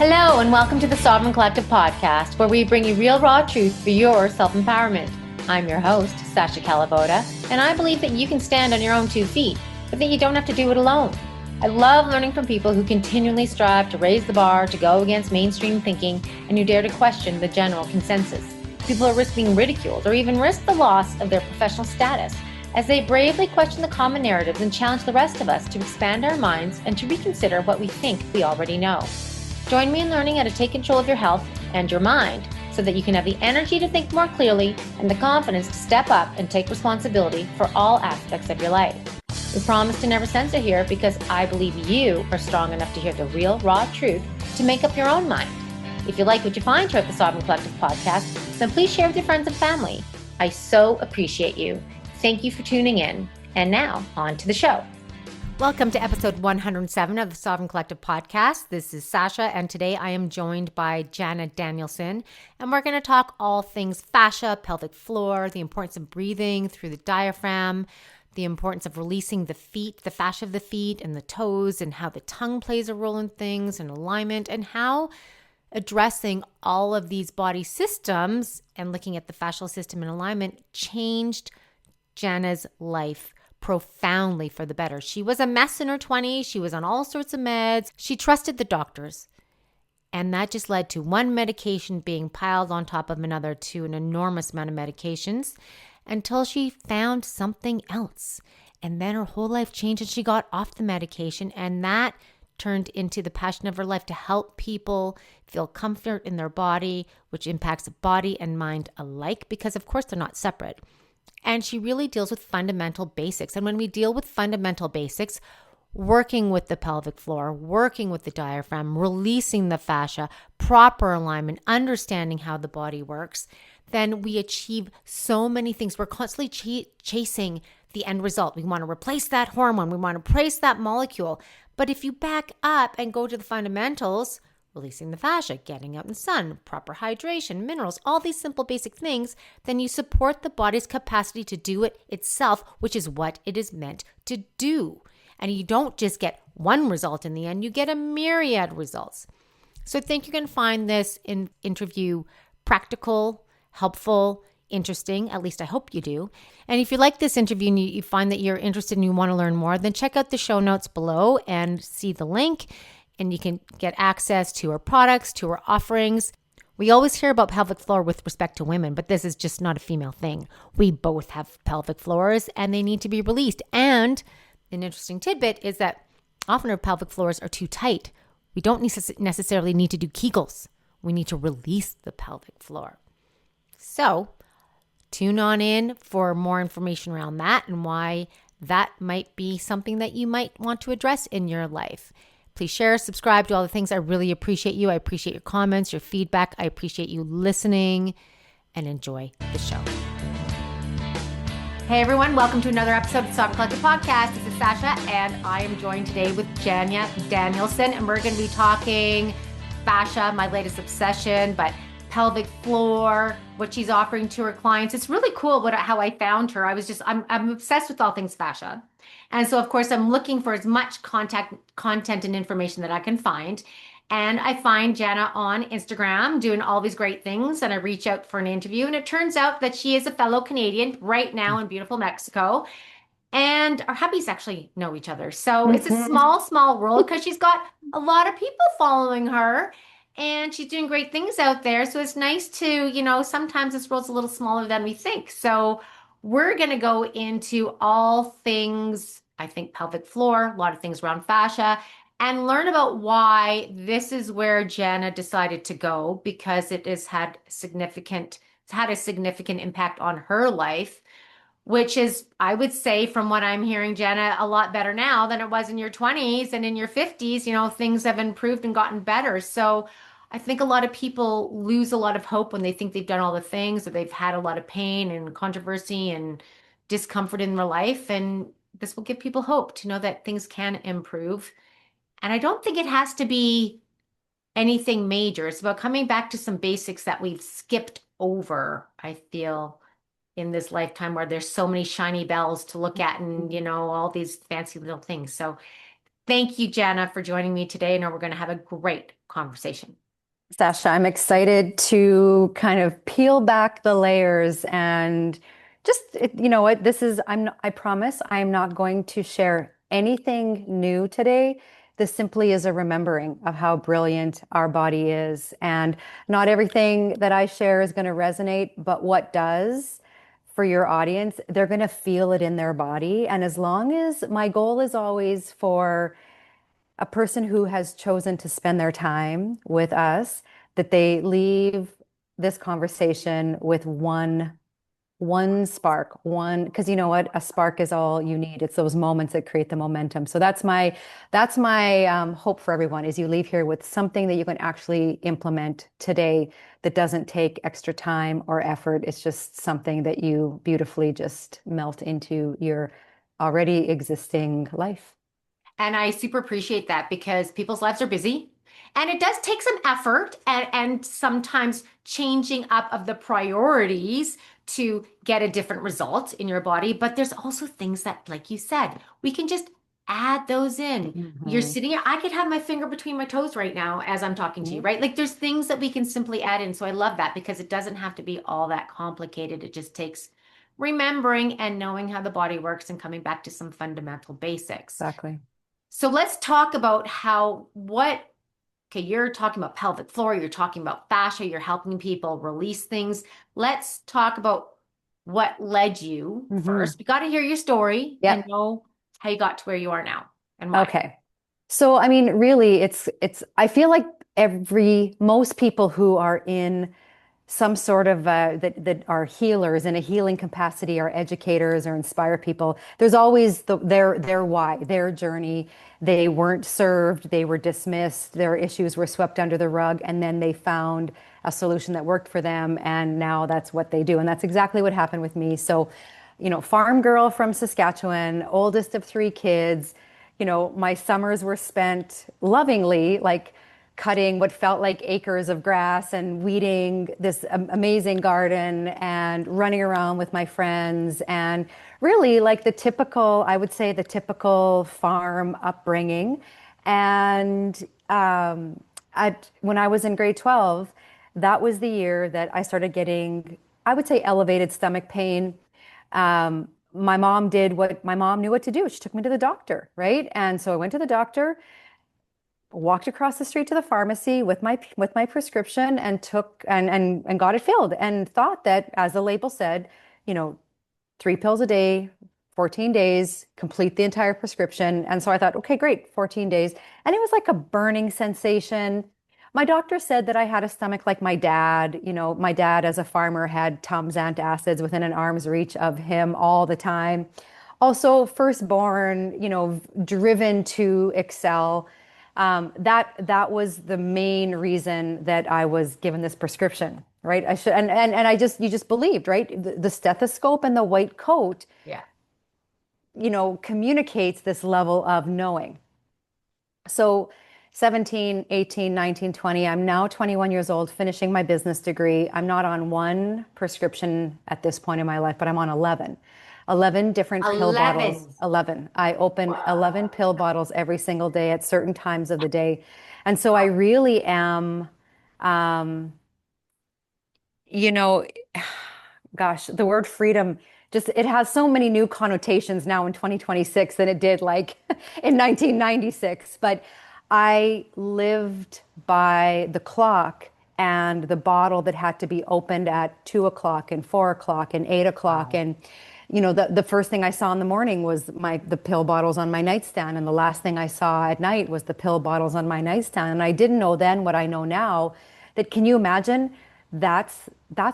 Hello, and welcome to the Sovereign Collective podcast, where we bring you real, raw truth for your self-empowerment. I'm your host, Sasha Calavoda, and I believe that you can stand on your own 2 feet, but that you don't have to do it alone. I love learning from people who continually strive to raise the bar, to go against mainstream thinking, and who dare to question the general consensus. People who risk being ridiculed or even risk the loss of their professional status as they bravely question the common narratives and challenge the rest of us to expand our minds and to reconsider what we think we already know. Join me in learning how to take control of your health and your mind so that you can have the energy to think more clearly and the confidence to step up and take responsibility for all aspects of your life. We promise to never censor here because I believe you are strong enough to hear the real, raw truth to make up your own mind. If you like what you find here at the Sovereign Collective podcast, then please share with your friends and family. I so appreciate you. Thank you for tuning in. And now, on to the show. Welcome to episode 107 of the Sovereign Collective podcast. This is Sasha, and today I am joined by Jana Danielson, and we're going to talk all things fascia, pelvic floor, the importance of breathing through the diaphragm, the importance of releasing the feet, the fascia of the feet and the toes, and how the tongue plays a role in things and alignment, and how addressing all of these body systems and looking at the fascial system and alignment changed Jana's life profoundly for the better. She was a mess in her 20s. She was on all sorts of meds. She trusted the doctors. And that just led to one medication being piled on top of another to an enormous amount of medications until she found something else. And then her whole life changed and she got off the medication. And that turned into the passion of her life to help people feel comfort in their body, which impacts body and mind alike because, of course, they're not separate. And she really deals with fundamental basics. And when we deal with fundamental basics, working with the pelvic floor, working with the diaphragm, releasing the fascia, proper alignment, understanding how the body works, then we achieve so many things. We're constantly chasing the end result. We want to replace that hormone. We want to replace that molecule. But if you back up and go to the fundamentals, releasing the fascia, getting out in the sun, proper hydration, minerals, all these simple basic things, then you support the body's capacity to do it itself, which is what it is meant to do. And you don't just get one result in the end, you get a myriad results. So I think you're going to find this interview practical, helpful, interesting. At least I hope you do. And if you like this interview and you find that you're interested and you want to learn more, then check out the show notes below and see the link. And you can get access to our products, to our offerings. We always hear about pelvic floor with respect to women, but this is just not a female thing. We both have pelvic floors and they need to be released. And an interesting tidbit is that often our pelvic floors are too tight. We don't necessarily need to do Kegels. We need to release the pelvic floor. So tune on in for more information around that and why that might be something that you might want to address in your life. Please share, subscribe, do all the things. I really appreciate you. I appreciate your comments, your feedback. I appreciate you listening, and enjoy the show. Hey everyone, welcome to another episode of the Sovereign Collective podcast. This is Sasha, and I am joined today with Jana Danielson, and we're going to be talking fascia, my latest obsession, but pelvic floor, what she's offering to her clients. It's really cool how I found her. I'm obsessed with all things fascia. And so, of course, I'm looking for as much content and information that I can find. And I find Jana on Instagram doing all these great things. And I reach out for an interview. And it turns out that she is a fellow Canadian right now in beautiful Mexico. And our hubbies actually know each other. So it's a small world because she's got a lot of people following her. And she's doing great things out there. So it's nice to, sometimes this world's a little smaller than we think. So we're going to go into all things, I think, pelvic floor, a lot of things around fascia, and learn about why this is where Jana decided to go because it has had a significant impact on her life, which is, I would say, from what I'm hearing, Jana, a lot better now than it was in your 20s and in your 50s. Things have improved and gotten better. So I think a lot of people lose a lot of hope when they think they've done all the things, or they've had a lot of pain and controversy and discomfort in their life. And this will give people hope to know that things can improve. And I don't think it has to be anything major. It's about coming back to some basics that we've skipped over, I feel, in this lifetime where there's so many shiny bells to look at and, all these fancy little things. So Thank you, Jana, for joining me today. I know we're going to have a great conversation. Sasha, I'm excited to kind of peel back the layers and you know what, I promise I'm not going to share anything new today. This simply is a remembering of how brilliant our body is. And not everything that I share is going to resonate, but what does for your audience, they're going to feel it in their body. And as long as my goal is always for a person who has chosen to spend their time with us, that they leave this conversation with one spark, one, because you know what, a spark is all you need. It's those moments that create the momentum. So that's my hope for everyone is you leave here with something that you can actually implement today that doesn't take extra time or effort. It's just something that you beautifully just melt into your already existing life. And I super appreciate that because people's lives are busy and it does take some effort and sometimes changing up of the priorities to get a different result in your body. But there's also things that, like you said, we can just add those in. You're Mhm. sitting here, I could have my finger between my toes right now as I'm talking to you, right? Like there's things that we can simply add in. So I love that because it doesn't have to be all that complicated. It just takes remembering and knowing how the body works and coming back to some fundamental basics. Exactly. So let's talk about okay, you're talking about pelvic floor, you're talking about fascia, you're helping people release things. Let's talk about what led you Hmm. first. We got to hear your story and Yep. know how you got to where you are now and why. Okay. So, I mean, really, I feel like most people who are in some sort of that are healers in a healing capacity or educators or inspire people. There's always their why, their journey. They weren't served, they were dismissed, their issues were swept under the rug, and then they found a solution that worked for them, and now that's what they do. And that's exactly what happened with me. So, farm girl from Saskatchewan, oldest of three kids. My summers were spent lovingly, like cutting what felt like acres of grass and weeding this amazing garden and running around with my friends and really like I would say the typical farm upbringing. And when I was in grade 12, that was the year that I started getting, I would say, elevated stomach pain. My mom did what my mom knew what to do. She took me to the doctor, right? And so I went to the doctor, walked across the street to the pharmacy with my prescription and took and got it filled and thought that, as the label said, you know, 3 pills a day, 14 days, complete the entire prescription. And so I thought, okay, great, 14 days. And it was like a burning sensation. My doctor said that I had a stomach like my dad. My dad, as a farmer, had Tums antacids within an arm's reach of him all the time. Also, firstborn, driven to excel. That was the main reason that I was given this prescription, right? I should and you just believed, right? The stethoscope and the white coat, Yeah. communicates this level of knowing. So 17, 18, 19, 20, I'm now 21 years old, finishing my business degree. I'm not on one prescription at this point in my life, but I'm on 11. 11 different pill bottles. 11. 11. I open 11 Wow. pill bottles every single day at certain times of the day. And so I really am, um, you know, gosh, the word freedom just it has so many new connotations now in 2026 than it did like in 1996. But I lived by the clock and the bottle that had to be opened at 2 o'clock and 4 o'clock and 8 o'clock. Wow. And the first thing I saw in the morning was the pill bottles on my nightstand, and the last thing I saw at night was the pill bottles on my nightstand. And I didn't know then what I know now. That can you imagine? That's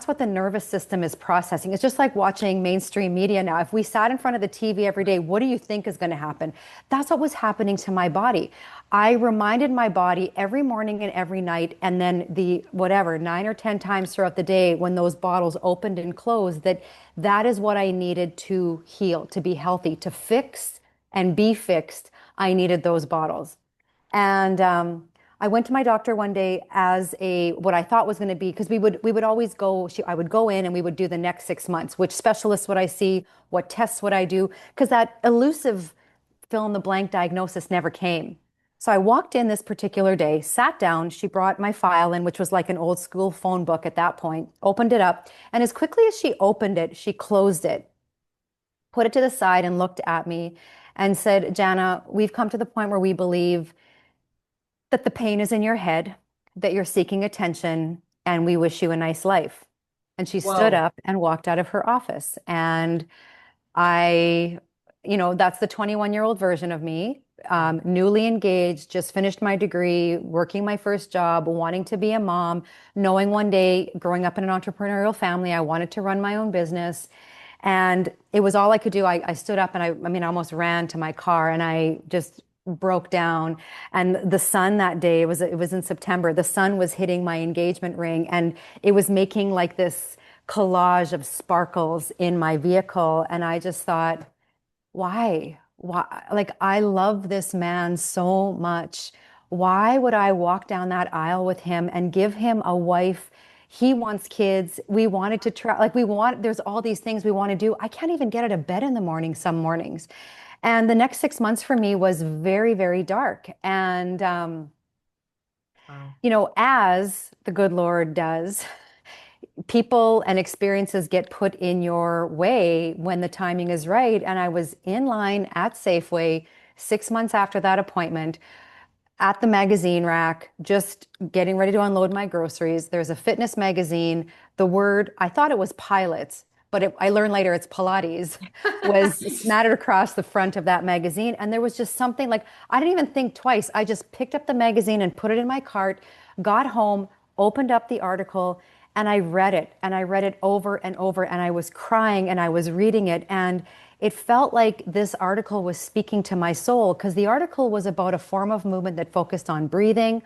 what the nervous system is processing. It's just like watching mainstream media now. If we sat in front of the TV every day, what do you think is going to happen? That's what was happening to my body. I reminded my body every morning and every night, and then the whatever 9 or 10 times throughout the day when those bottles opened and closed, that is what I needed to heal, to be healthy, to fix and be fixed. I needed those bottles. And I went to my doctor one day as a what I thought was going to be, because we would always go. I would go in and we would do the next 6 months. Which specialists would I see? What tests would I do? Because that elusive fill in the blank diagnosis never came. So I walked in this particular day, sat down. She brought my file in, which was like an old school phone book at that point, opened it up. And as quickly as she opened it, she closed it, put it to the side, and looked at me and said, Jana, we've come to the point where we believe that the pain is in your head, that you're seeking attention, and we wish you a nice life. And she stood Whoa. up and walked out of her office. And I, that's the 21-year-old version of me, newly engaged, just finished my degree, working my first job, wanting to be a mom, knowing one day, growing up in an entrepreneurial family, I wanted to run my own business. And it was all I could do. I stood up and I almost ran to my car and I just broke down. And the sun that day, it was in September, the sun was hitting my engagement ring and it was making like this collage of sparkles in my vehicle. And I just thought, why? Why? Like, I love this man so much. Why would I walk down that aisle with him and give him a wife? He wants kids. We wanted to try, like, there's all these things we want to do. I can't even get out of bed in the morning some mornings. And the next 6 months for me was very, very dark. And, Wow. as the good Lord does, people and experiences get put in your way when the timing is right. And I was in line at Safeway 6 months after that appointment at the magazine rack, just getting ready to unload my groceries. There's a fitness magazine. I thought it was Pilates, but I learned later it's Pilates, was smattered across the front of that magazine. And there was just something like, I didn't even think twice. I just picked up the magazine and put it in my cart, got home, opened up the article, and I read it. And I read it over and over. And I was crying and I was reading it. And it felt like this article was speaking to my soul because the article was about a form of movement that focused on breathing,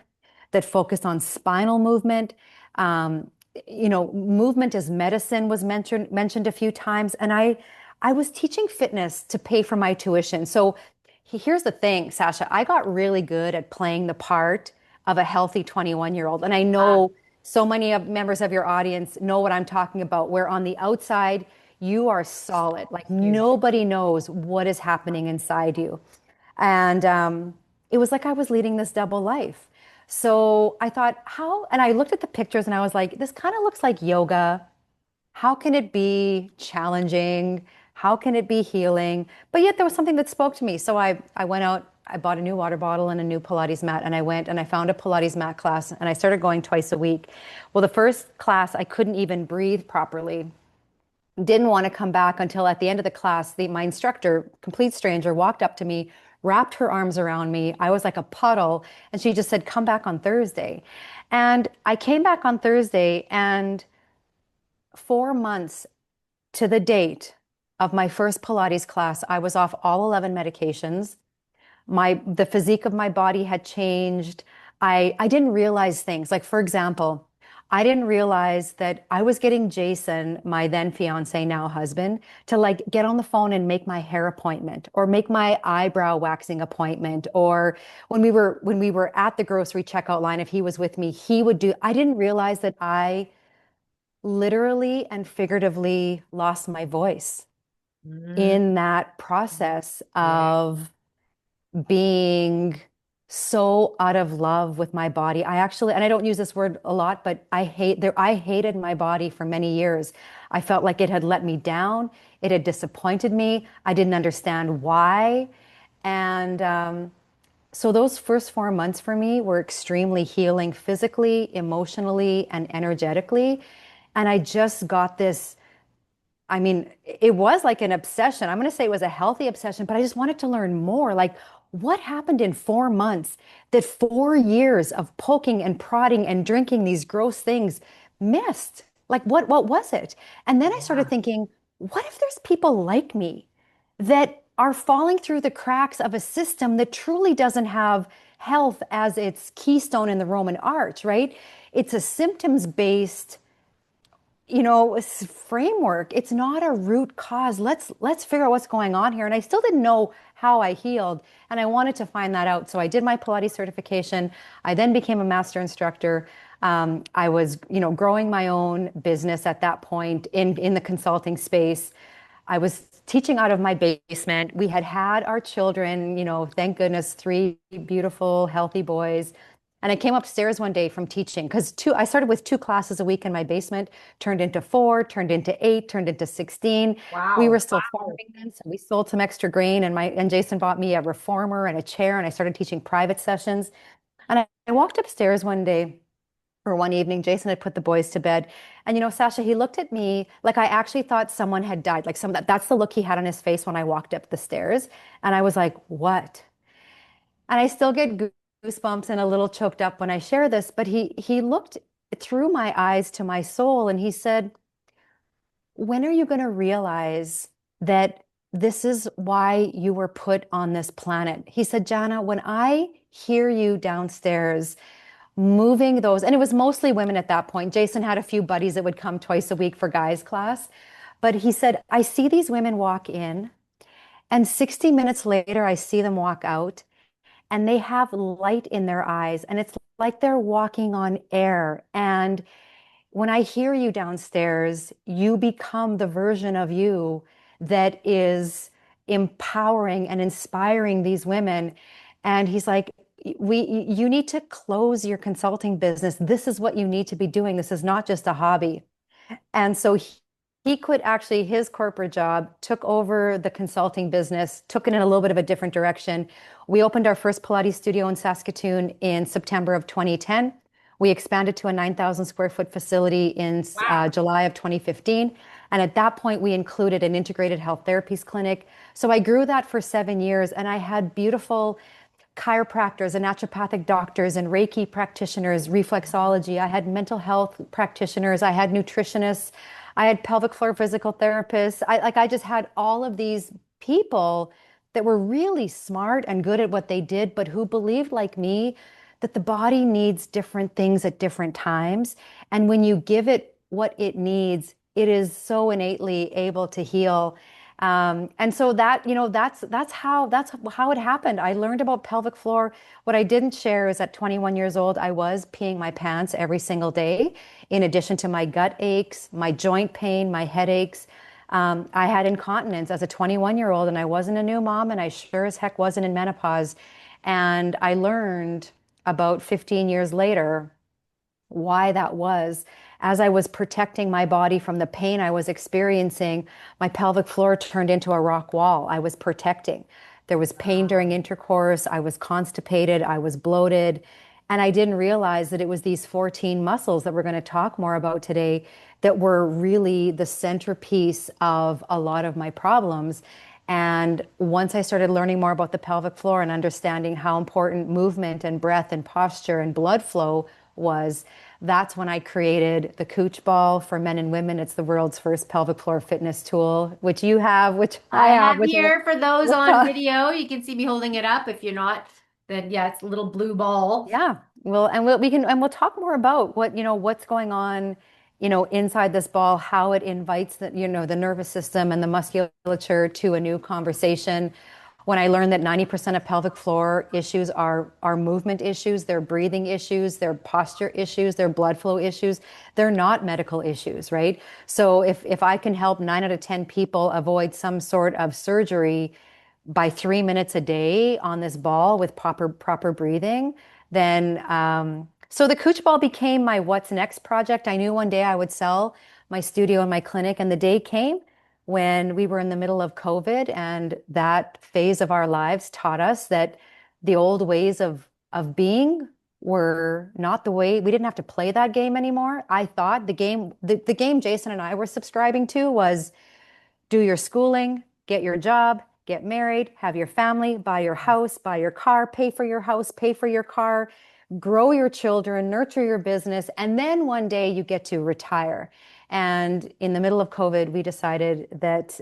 that focused on spinal movement. Movement as medicine was mentioned a few times. And I was teaching fitness to pay for my tuition. So here's the thing, Sasha, I got really good at playing the part of a healthy 21-year-old. And I know so many of members of your audience know what I'm talking about, where on the outside, you are solid. Like nobody knows what is happening inside you. And it was like I was leading this double life. So I thought, and I looked at the pictures and I was like, this kind of looks like yoga. How can it be challenging? How can it be healing? But yet there was something that spoke to me. So I went out, I bought a new water bottle and a new Pilates mat, and I went and I found a Pilates mat class and I started going twice a week. Well, the first class, I couldn't even breathe properly. Didn't want to come back until at the end of the class, my instructor, complete stranger, walked up to me, wrapped her arms around me. I was like a puddle. And she just said, come back on Thursday. And I came back on Thursday, and 4 months to the date of my first Pilates class, I was off all 11 medications. The physique of my body had changed. I didn't realize things. Like, for example, I didn't realize that I was getting Jason, my then fiance, now husband, to like get on the phone and make my hair appointment or make my eyebrow waxing appointment. Or when we were at the grocery checkout line, if he was with me, he would do. I didn't realize that I literally and figuratively lost my voice Mm. in that process of being so out of love with my body. I actually, and I don't use this word a lot, but I hated my body for many years. I felt like it had let me down. It had disappointed me. I didn't understand why. And so those first 4 months for me were extremely healing physically, emotionally, and energetically. And I just got this. I mean, it was like an obsession. I'm going to say it was a healthy obsession, but I just wanted to learn more. Like, what happened in 4 months that 4 years of poking and prodding and drinking these gross things missed? Like, what was it? And then I started Yeah. thinking, what if there's people like me that are falling through the cracks of a system that truly doesn't have health as its keystone in the Roman arch, right? It's a symptoms-based framework. It's not a root cause. Let's figure out what's going on here. And I still didn't know how I healed, and I wanted to find that out. So I did my Pilates certification. I then became a master instructor. I was, growing my own business at that point in the consulting space. I was teaching out of my basement. We had our children, thank goodness, three beautiful, healthy boys. And I came upstairs one day from teaching because I started with 2 classes a week in my basement, turned into 4, turned into 8, turned into 16. We were Wow. still farming then, so we sold some extra grain, and Jason bought me a reformer and a chair, and I started teaching private sessions. And I walked upstairs one day or one evening. Jason had put the boys to bed. And Sasha, he looked at me like I actually thought someone had died. Like that's the look he had on his face when I walked up the stairs. And I was like, what? And I still get goosebumps and a little choked up when I share this, but he looked through my eyes to my soul and he said, when are you going to realize that this is why you were put on this planet? He said, Jana, when I hear you downstairs moving those, and it was mostly women at that point. Jason had a few buddies that would come twice a week for guys class. But he said, I see these women walk in, and 60 minutes later, I see them walk out, and they have light in their eyes, and it's like they're walking on air. And when I hear you downstairs, you become the version of you that is empowering and inspiring these women. And he's like, you need to close your consulting business. This is what you need to be doing. This is not just a hobby. And so he quit actually his corporate job, took over the consulting business, took it in a little bit of a different direction. We opened our first Pilates studio in Saskatoon in September of 2010. We expanded to a 9,000 square foot facility in Wow. July of 2015. And at that point, we included an integrated health therapies clinic. So I grew that for 7 years, and I had beautiful chiropractors and naturopathic doctors and Reiki practitioners, reflexology. I had mental health practitioners. I had nutritionists. I had pelvic floor physical therapists. I just had all of these people that were really smart and good at what they did, but who believed like me that the body needs different things at different times. And when you give it what it needs, it is so innately able to heal. And so that's how it happened. I learned about pelvic floor. What I didn't share is at 21 years old, I was peeing my pants every single day, in addition to my gut aches, my joint pain, my headaches. I had incontinence as a 21-year-old, and I wasn't a new mom, and I sure as heck wasn't in menopause. And I learned about 15 years later why that was. As I was protecting my body from the pain I was experiencing, my pelvic floor turned into a rock wall. I was protecting. There was pain during intercourse. I was constipated. I was bloated. And I didn't realize that it was these 14 muscles that we're going to talk more about today that were really the centerpiece of a lot of my problems. And once I started learning more about the pelvic floor and understanding how important movement and breath and posture and blood flow was, that's when I created the Cooch Ball for men and women. It's the world's first pelvic floor fitness tool, which you have, which I I have, have which here for those on video. You can see me holding it up. If you're not, then yeah, it's a little blue ball. yeah. Well, and we'll talk more about what's going on, inside this ball, how it invites the nervous system and the musculature to a new conversation. When I learned that 90% of pelvic floor issues are movement issues, they're breathing issues, they're posture issues, they're blood flow issues, they're not medical issues, right? So if I can help 9 out of 10 people avoid some sort of surgery by 3 minutes a day on this ball with proper breathing, then so the Cooch Ball became my what's next project. I knew one day I would sell my studio and my clinic, and the day came when we were in the middle of COVID, and that phase of our lives taught us that the old ways of being were not the way. We didn't have to play that game anymore. I thought the game Jason and I were subscribing to was do your schooling, get your job, get married, have your family, buy your house, buy your car, pay for your house, pay for your car, grow your children, nurture your business, and then one day you get to retire. And in the middle of COVID, we decided that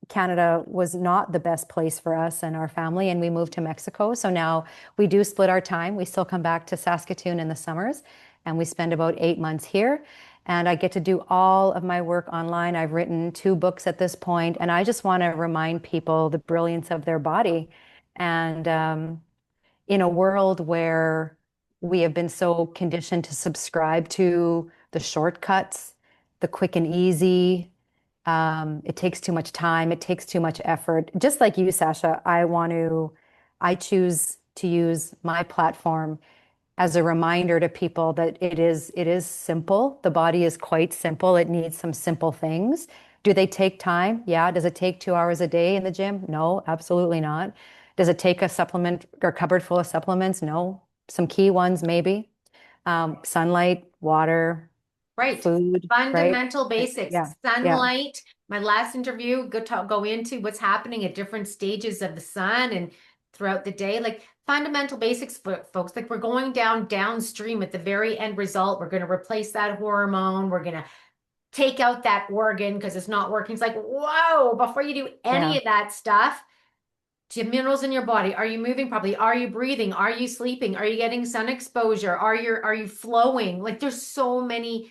Canada was not the best place for us and our family, and we moved to Mexico. So now we do split our time. We still come back to Saskatoon in the summers, and we spend about 8 months here. And I get to do all of my work online. I've written 2 books at this point, and I just want to remind people the brilliance of their body. And in a world where we have been so conditioned to subscribe to the shortcuts, the quick and easy, It takes too much time. It takes too much effort. Just like you, Sasha, I choose to use my platform as a reminder to people that it is simple. The body is quite simple. It needs some simple things. Do they take time? Yeah. Does it take 2 hours a day in the gym? No, absolutely not. Does it take a supplement or cupboard full of supplements? No. Some key ones, maybe. Sunlight, water, Right. food, right? Fundamental basics. Yeah, yeah, Sunlight. My last interview, go into what's happening at different stages of the sun and throughout the day. Like fundamental basics, folks. Like we're going downstream at the very end result. We're going to replace that hormone. We're going to take out that organ because it's not working. It's like, whoa, before you do any yeah, of that stuff, do you have minerals in your body? Are you moving properly? Are you breathing? Are you sleeping? Are you getting sun exposure? Are you flowing? Like there's so many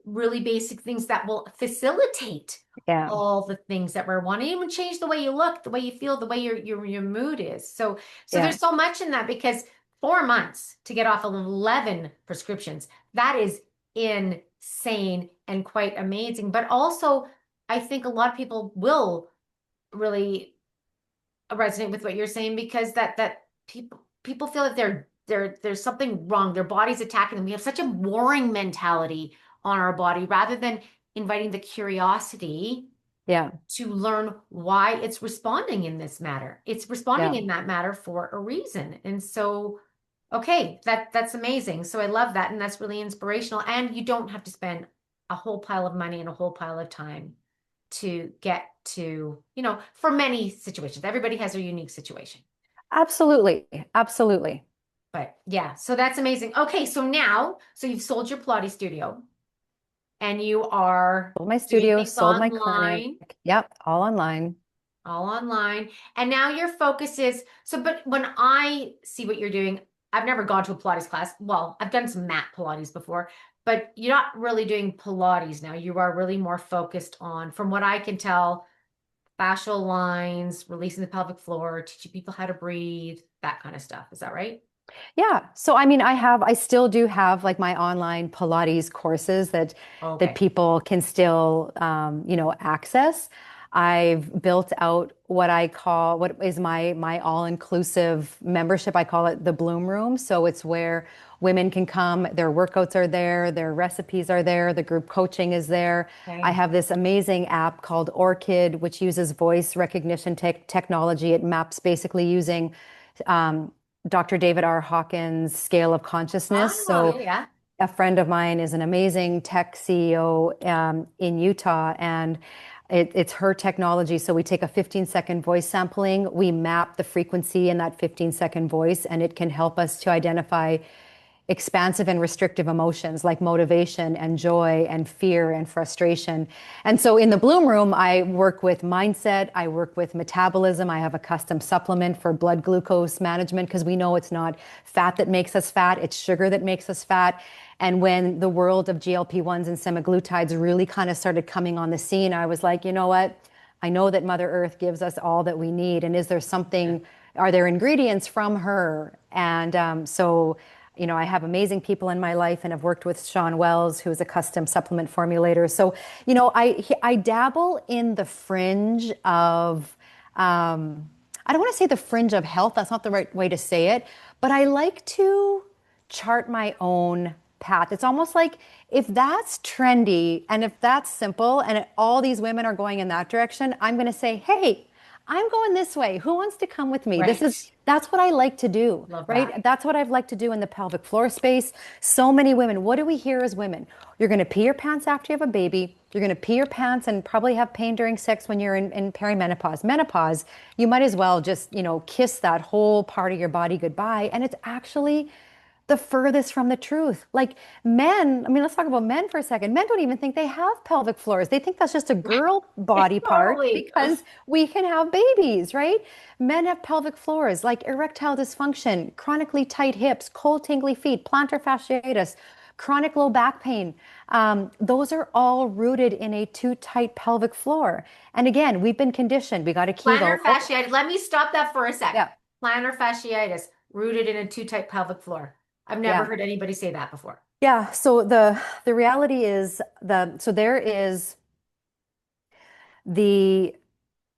really basic things that will facilitate yeah, all the things that we're wanting, even change the way you look, the way you feel, the way your mood is. So yeah. there's so much in that because 4 months to get off of 11 prescriptions, that is insane and quite amazing. But also, I think a lot of people will really resonate with what you're saying because that people feel that there's something wrong. Their body's attacking them. We have such a warring mentality on our body rather than inviting the curiosity Yeah, to learn why it's responding in this matter. It's responding yeah. in that matter for a reason. And so, okay, that's amazing. So I love that. And that's really inspirational. And you don't have to spend a whole pile of money and a whole pile of time to get to, for many situations. Everybody has a unique situation. Absolutely. Absolutely. But yeah, so that's amazing. Okay, so you've sold your Pilates studio and you are Sold my doing studio, things sold my clinic. online. Yep, all online. All online. And now your focus is but when I see what you're doing, I've never gone to a Pilates class. Well, I've done some mat Pilates before, but you're not really doing Pilates now. You are really more focused on, from what I can tell, fascial lines, releasing the pelvic floor, teaching people how to breathe, that kind of stuff. Is that right? Yeah. So I mean, I still do have like my online Pilates courses that Okay. people can still access. I've built out what is my all-inclusive membership. I call it the Bloom Room. So it's where women can come, their workouts are there, their recipes are there, the group coaching is there. I Okay. have this amazing app called Orchid, which uses voice recognition technology. It maps basically using um, Dr. David R. Hawkins' scale of consciousness. Oh, So yeah, yeah. a friend of mine is an amazing tech CEO in Utah, and it's her technology. So we take a 15-second voice sampling, we map the frequency in that 15-second voice, and it can help us to identify expansive and restrictive emotions like motivation and joy and fear and frustration. And so in the Bloom Room, I work with mindset, I work with metabolism, I have a custom supplement for blood glucose management because we know it's not fat that makes us fat, it's sugar that makes us fat. And when the world of GLP-1s and semaglutides really kind of started coming on the scene, I was like, you know what? I know that Mother Earth gives us all that we need. And is there something, are there ingredients from her? And I have amazing people in my life and I've worked with Sean Wells, who is a custom supplement formulator. So, I dabble in the fringe of, I don't want to say the fringe of health. That's not the right way to say it, but I like to chart my own path. It's almost like if that's trendy and if that's simple and all these women are going in that direction, I'm going to say, hey, I'm going this way. Who wants to come with me? Right. That's what I like to do, Love that. right? That's what I've liked to do in the pelvic floor space. So many women, what do we hear as women? You're going to pee your pants after you have a baby. You're going to pee your pants and probably have pain during sex when you're in perimenopause. Menopause, you might as well just, kiss that whole part of your body goodbye. And it's actually the furthest from the truth. Like men, I mean, let's talk about men for a second. Men don't even think they have pelvic floors. They think that's just a girl body part Totally. because we can have babies, right? Men have pelvic floors like erectile dysfunction, chronically tight hips, cold, tingly feet, plantar fasciitis, chronic low back pain. Those are all rooted in a too tight pelvic floor. And again, we've been conditioned. We got a Plantar Kegel. Oh, fasciitis. Let me stop that for a sec. yeah, Plantar fasciitis, rooted in a too tight pelvic floor. I've never yeah. heard anybody say that before. Yeah, so the reality is so there is the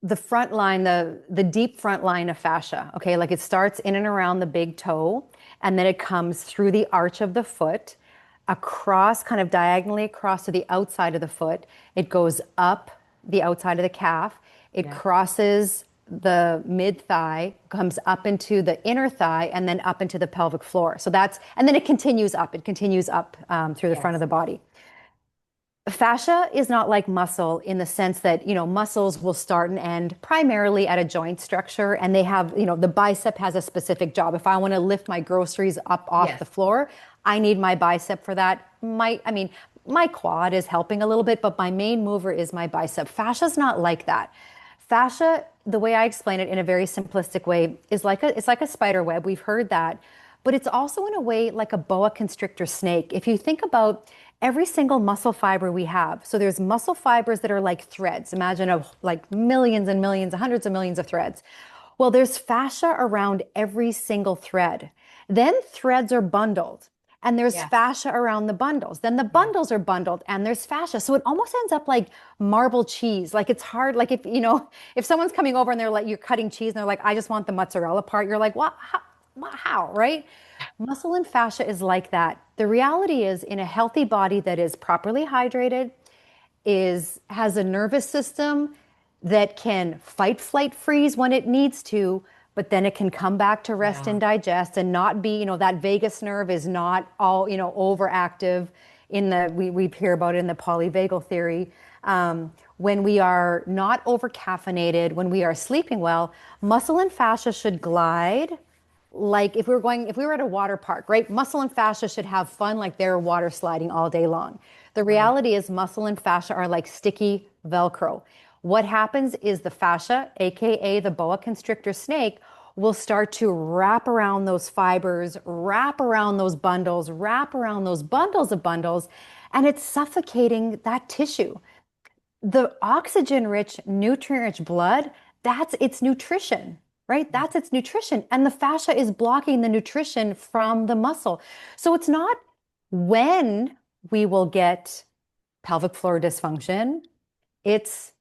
the front line, the deep front line of fascia. Okay, like it starts in and around the big toe, and then it comes through the arch of the foot, across, kind of diagonally across to the outside of the foot. It goes up the outside of the calf. It Yeah. crosses the mid thigh, comes up into the inner thigh, and then up into the pelvic floor. So that's, and then it continues up. It continues up through the front of Yes. the body. Fascia is not like muscle in the sense that, muscles will start and end primarily at a joint structure, and they have, the bicep has a specific job. If I want to lift my groceries up off Yes. the floor, I need my bicep for that. My quad is helping a little bit, but my main mover is my bicep. Fascia's not like that. Fascia, the way I explain it in a very simplistic way, it's like a spider web. We've heard that, but it's also in a way like a boa constrictor snake. If you think about every single muscle fiber we have, so there's muscle fibers that are like threads. Imagine like millions and millions, hundreds of millions of threads. Well, there's fascia around every single thread. Then threads are bundled, and there's Yes. fascia around the bundles. Then the Yeah. bundles are bundled, and there's fascia. So it almost ends up like marble cheese. Like it's hard. Like if someone's coming over and they're like, you're cutting cheese, and they're like, I just want the mozzarella part. You're like, what? How? Right? Muscle and fascia is like that. The reality is, in a healthy body that is properly hydrated, has a nervous system that can fight, flight, freeze when it needs to, but then it can come back to rest Yeah. and digest and not be, that vagus nerve is not all, overactive we hear about it in the polyvagal theory. When we are not over caffeinated, when we are sleeping well, muscle and fascia should glide like if we were at a water park, right? Muscle and fascia should have fun like they're water sliding all day long. The Right. reality is muscle and fascia are like sticky Velcro. What happens is the fascia, aka the boa constrictor snake, will start to wrap around those fibers, wrap around those bundles, wrap around those bundles of bundles, and it's suffocating that tissue. The oxygen rich, nutrient rich blood, that's its nutrition, right? That's its nutrition. And the fascia is blocking the nutrition from the muscle. So it's not when we will get pelvic floor dysfunction. It's,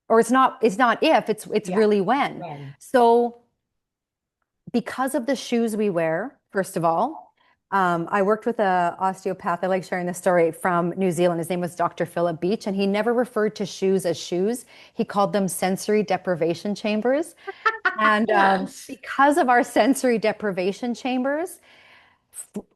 or it's not if, it's Yeah. really when. When. So because of the shoes we wear, first of all, I worked with a osteopath. I like sharing this story from New Zealand. His name was Dr. Philip Beach, and he never referred to shoes as shoes. He called them sensory deprivation chambers. And because of our sensory deprivation chambers,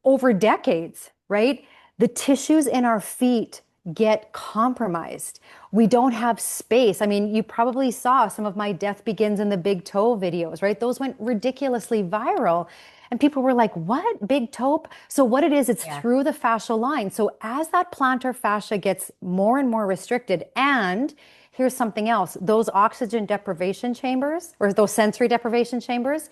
over decades, right? The tissues in our feet get compromised. We don't have space. I mean, you probably saw some of my death begins in the big toe videos, right? Those went ridiculously viral. And people were like, what? Big toe? So what it is, it's Yeah. through the fascial line. So as that plantar fascia gets more and more restricted, and here's something else, those oxygen deprivation chambers or those sensory deprivation chambers,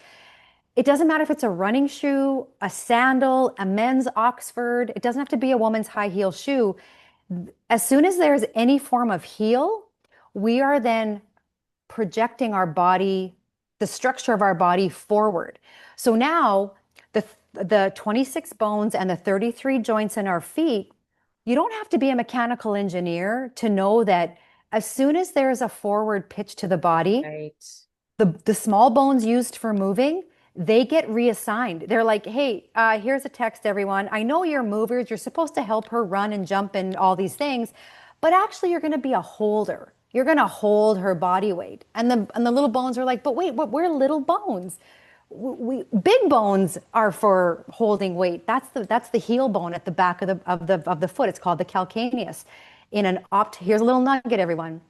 it doesn't matter if it's a running shoe, a sandal, a men's Oxford. It doesn't have to be a woman's high heel shoe. As soon as there's any form of heel, we are then projecting our body, the structure of our body forward. So now the 26 bones and the 33 joints in our feet, you don't have to be a mechanical engineer to know that as soon as there's a forward pitch to the body, Right. the small bones used for moving, they get reassigned. They're like, hey, here's a text, everyone. I know you're movers. You're supposed to help her run and jump and all these things, but actually you're going to be a holder. You're going to hold her body weight. And the little bones are like, but wait, we're little bones. Big bones are for holding weight. That's the heel bone at the back of the foot. It's called the calcaneus. Here's a little nugget, everyone.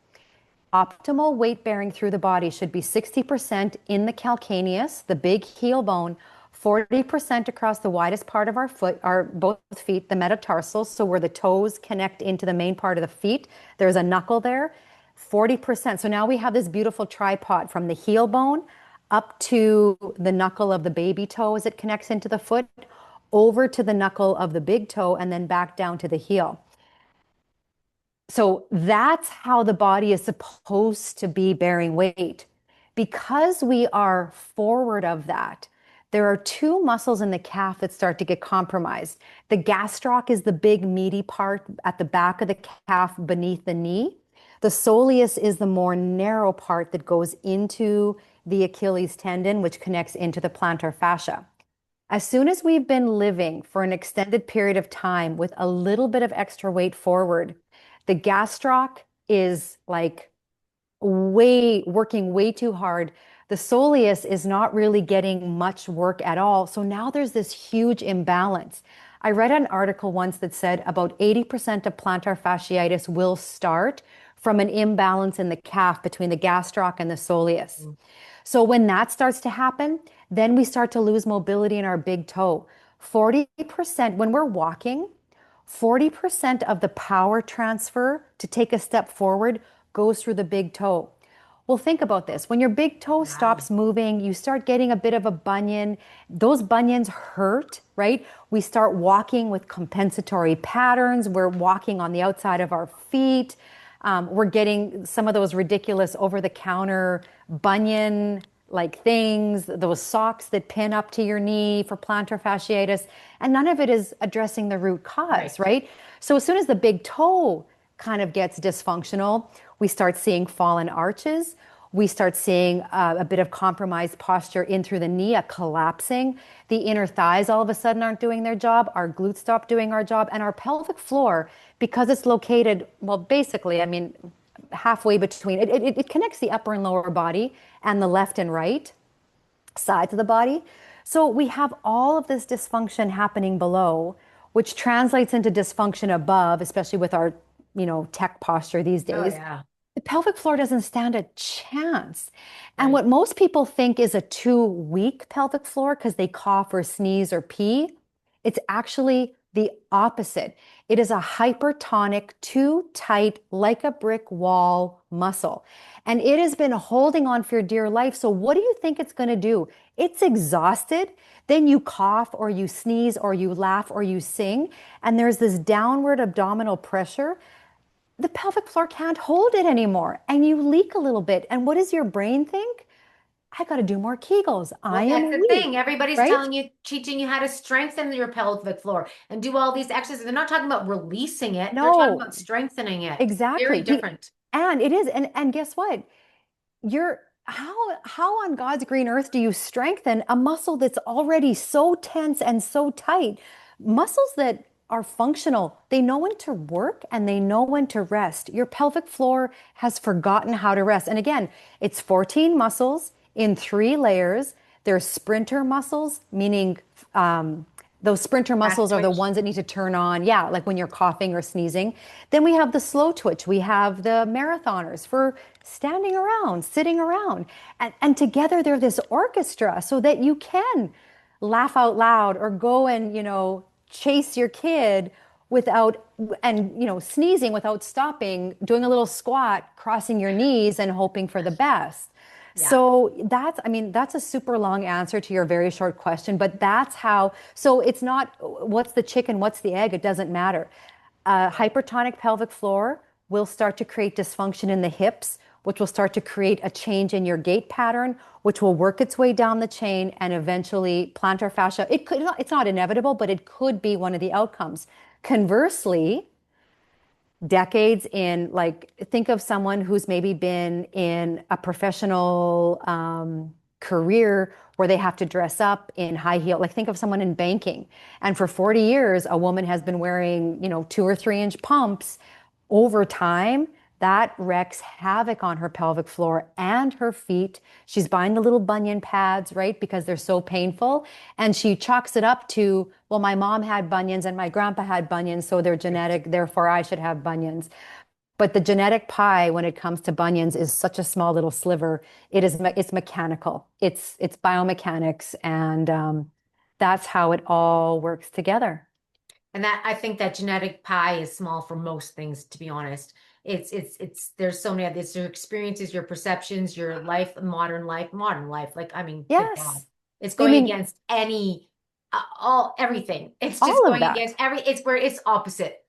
Optimal weight bearing through the body should be 60% in the calcaneus, the big heel bone, 40% across the widest part of our foot, our both feet, the metatarsals, so where the toes connect into the main part of the feet. There's a knuckle there, 40%. So now we have this beautiful tripod from the heel bone up to the knuckle of the baby toe as it connects into the foot, over to the knuckle of the big toe, and then back down to the heel. So that's how the body is supposed to be bearing weight. Because we are forward of that, there are two muscles in the calf that start to get compromised. The gastroc is the big meaty part at the back of the calf beneath the knee. The soleus is the more narrow part that goes into the Achilles tendon, which connects into the plantar fascia. As soon as we've been living for an extended period of time with a little bit of extra weight forward, the gastroc is like working way too hard. The soleus is not really getting much work at all. So now there's this huge imbalance. I read an article once that said about 80% of plantar fasciitis will start from an imbalance in the calf between the gastroc and the soleus. So when that starts to happen, then we start to lose mobility in our big toe. 40%, when we're walking, 40% of the power transfer to take a step forward goes through the big toe. Well, think about this. When your big toe stops moving, you start getting a bit of a bunion. Those bunions hurt, right? We start walking with compensatory patterns. We're walking on the outside of our feet. We're getting some of those ridiculous over-the-counter bunion like things, those socks that pin up to your knee for plantar fasciitis, and none of it is addressing the root cause, right? So as soon as the big toe kind of gets dysfunctional, we start seeing fallen arches. We start seeing a bit of compromised posture in through the knee, a collapsing. The inner thighs all of a sudden aren't doing their job. Our glutes stop doing our job. And our pelvic floor, because it's located, well, basically, I mean, halfway between, it connects the upper and lower body and the left and right sides of the body. So we have all of this dysfunction happening below, which translates into dysfunction above, especially with our, tech posture these days. The pelvic floor doesn't stand a chance. And what most people think is a too weak pelvic floor because they cough or sneeze or pee, it's actually the opposite. It is a hypertonic, too tight, like a brick wall muscle. And it has been holding on for your dear life. So what do you think it's going to do? It's exhausted. Then you cough or you sneeze or you laugh or you sing. And there's this downward abdominal pressure. The pelvic floor can't hold it anymore. And you leak a little bit. And what does your brain think? I got to do more Kegels. I am That's the weak. thing. Everybody's right? telling you, teaching you how to strengthen your pelvic floor and do all these exercises. They're not talking about releasing it. They're talking No, about strengthening it. exactly. Very different. And it is. And guess what? How on God's green earth do you strengthen a muscle that's already so tense and so tight? Muscles that are functional, they know when to work and they know when to rest. Your pelvic floor has forgotten how to rest. And again, it's 14 muscles in 3 layers. There's sprinter muscles, meaning those sprinter muscles are the ones that need to turn on. Yeah, like when you're coughing or sneezing. Then we have the slow twitch. We have the marathoners for standing around, sitting around. And together they're this orchestra so that you can laugh out loud or go and, chase your kid without, and, sneezing without stopping, doing a little squat, crossing your knees and hoping for the best. So that's a super long answer to your very short question, but that's how, so it's not what's the chicken, what's the egg, it doesn't matter. Hypertonic pelvic floor will start to create dysfunction in the hips, which will start to create a change in your gait pattern, which will work its way down the chain and eventually plantar fascia. It's not inevitable, but it could be one of the outcomes. Conversely, decades in, like, think of someone who's maybe been in a professional career where they have to dress up in high heel. Like, think of someone in banking. And for 40 years, a woman has been wearing, 2 or 3 inch pumps. Over time, that wreaks havoc on her pelvic floor and her feet. She's buying the little bunion pads, right? Because they're so painful. And she chalks it up to, well, my mom had bunions and my grandpa had bunions, so they're genetic, therefore I should have bunions. But the genetic pie, when it comes to bunions, is such a small little sliver. It's mechanical. It's biomechanics. And that's how it all works together. And that, I think that genetic pie is small for most things, to be honest. There's so many of these, your experiences, your perceptions, your life, modern life. Like, I mean, good God. Yes. It's going against everything. It's just all of going that. against it's where it's opposite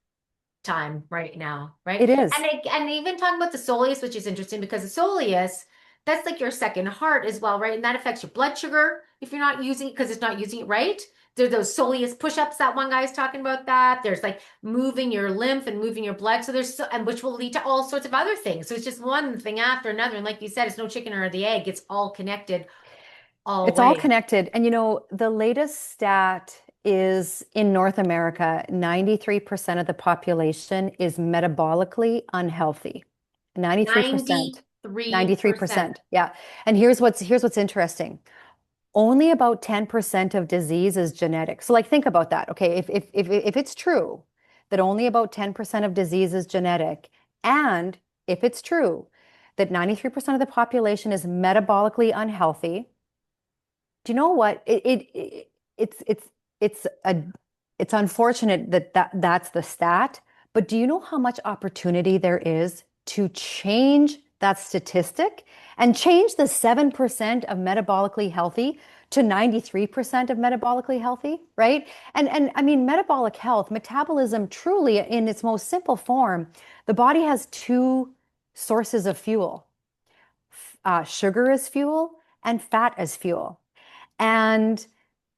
time right now, right? It is. And even talking about the soleus, which is interesting because the soleus, that's like your second heart as well, right? And that affects your blood sugar if you're not using it because it's not using it right. there's those soleus push-ups that one guy is talking about that. There's like moving your lymph and moving your blood. So and which will lead to all sorts of other things. So it's just one thing after another. And like you said, it's no chicken or the egg. It's all connected all the It's all way. connected. And the latest stat is in North America, 93% of the population is metabolically unhealthy. 93%. 93%. 93%. Yeah. And here's what's interesting. Only about 10% of disease is genetic. So like think about that. Okay, if it's true that only about 10% of disease is genetic, and if it's true that 93% of the population is metabolically unhealthy, do you know what? It's a it's unfortunate that's the stat, but do you know how much opportunity there is to change that statistic and change the 7% of metabolically healthy to 93% of metabolically healthy, right? And I mean metabolic health, metabolism truly in its most simple form, the body has two sources of fuel. Sugar as fuel and fat as fuel. And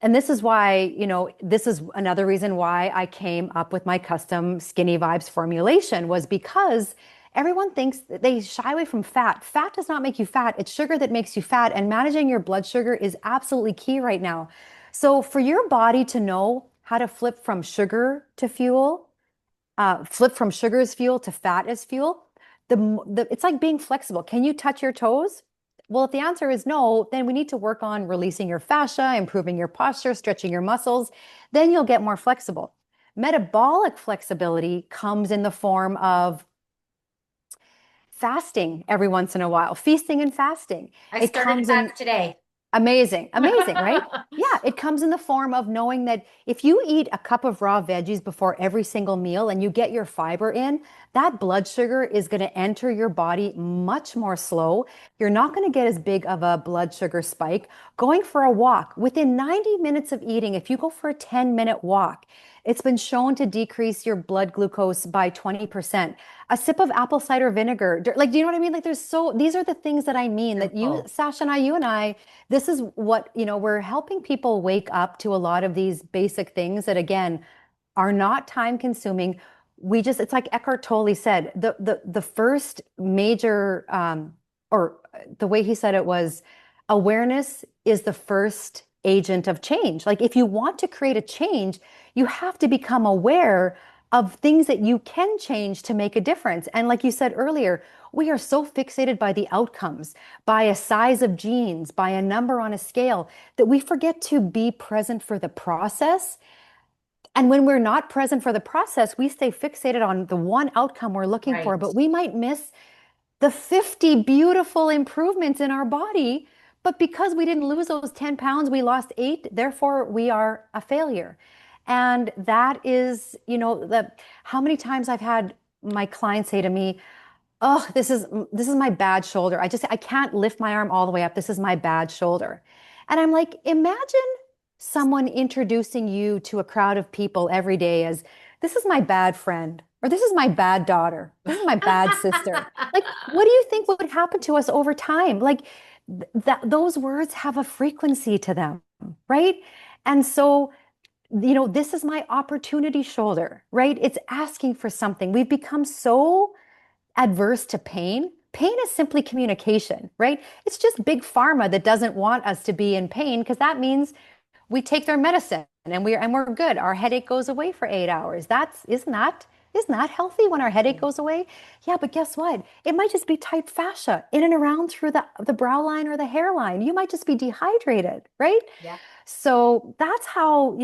and this is why, this is another reason why I came up with my custom Skinny Vibes formulation was because everyone thinks that they shy away from fat. Fat does not make you fat. It's sugar that makes you fat. And managing your blood sugar is absolutely key right now. So for your body to know how to flip from sugar to fuel, flip from sugar as fuel to fat as fuel, it's like being flexible. Can you touch your toes? Well, if the answer is no, then we need to work on releasing your fascia, improving your posture, stretching your muscles. Then you'll get more flexible. Metabolic flexibility comes in the form of fasting every once in a while, feasting and fasting. I It started a comes in fast today. amazing, right? Yeah, it comes in the form of knowing that if you eat a cup of raw veggies before every single meal and you get your fiber in, that blood sugar is going to enter your body much more slow. You're not going to get as big of a blood sugar spike. Going for a walk within 90 minutes of eating, if you go for a 10-minute walk, it's been shown to decrease your blood glucose by 20%. A sip of apple cider vinegar, like, do you know what I mean? Like, these are the things that I mean that Sasha and I, this is what, we're helping people wake up to a lot of these basic things that, again, are not time consuming. It's like Eckhart Tolle said, the first major, or the way he said it was, awareness is the first agent of change. Like if you want to create a change, you have to become aware of things that you can change to make a difference. And like you said earlier, we are so fixated by the outcomes, by a size of jeans, by a number on a scale, that we forget to be present for the process. And when we're not present for the process, we stay fixated on the one outcome we're looking for, Right. but we might miss the 50 beautiful improvements in our body. But because we didn't lose those 10 pounds, we lost 8, therefore we are a failure. And that is, how many times I've had my clients say to me, oh, this is my bad shoulder. I can't lift my arm all the way up. This is my bad shoulder. And I'm like, imagine someone introducing you to a crowd of people every day as this is my bad friend, or this is my bad daughter. This is my bad sister. Like, what do you think would happen to us over time? Like those words have a frequency to them, right? And so this is my opportunity shoulder, right? It's asking for something. We've become so adverse to pain. Pain is simply communication, right? It's just big pharma that doesn't want us to be in pain because that means we take their medicine and we're good. Our headache goes away for 8 hours. Isn't that healthy when our headache goes away? Yeah, but guess what? It might just be tight fascia in and around through the brow line or the hairline. You might just be dehydrated, right? Yeah. So that's how,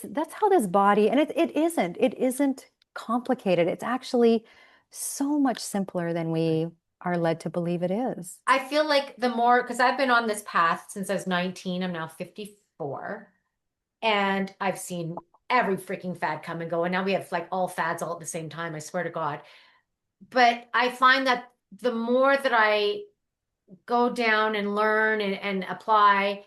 that's how this body, and it isn't complicated. It's actually so much simpler than we are led to believe it is. I feel like the more, because I've been on this path since I was 19, I'm now 54, and I've seen every freaking fad come and go. And now we have like all fads all at the same time, I swear to God. But I find that the more that I go down and learn and apply,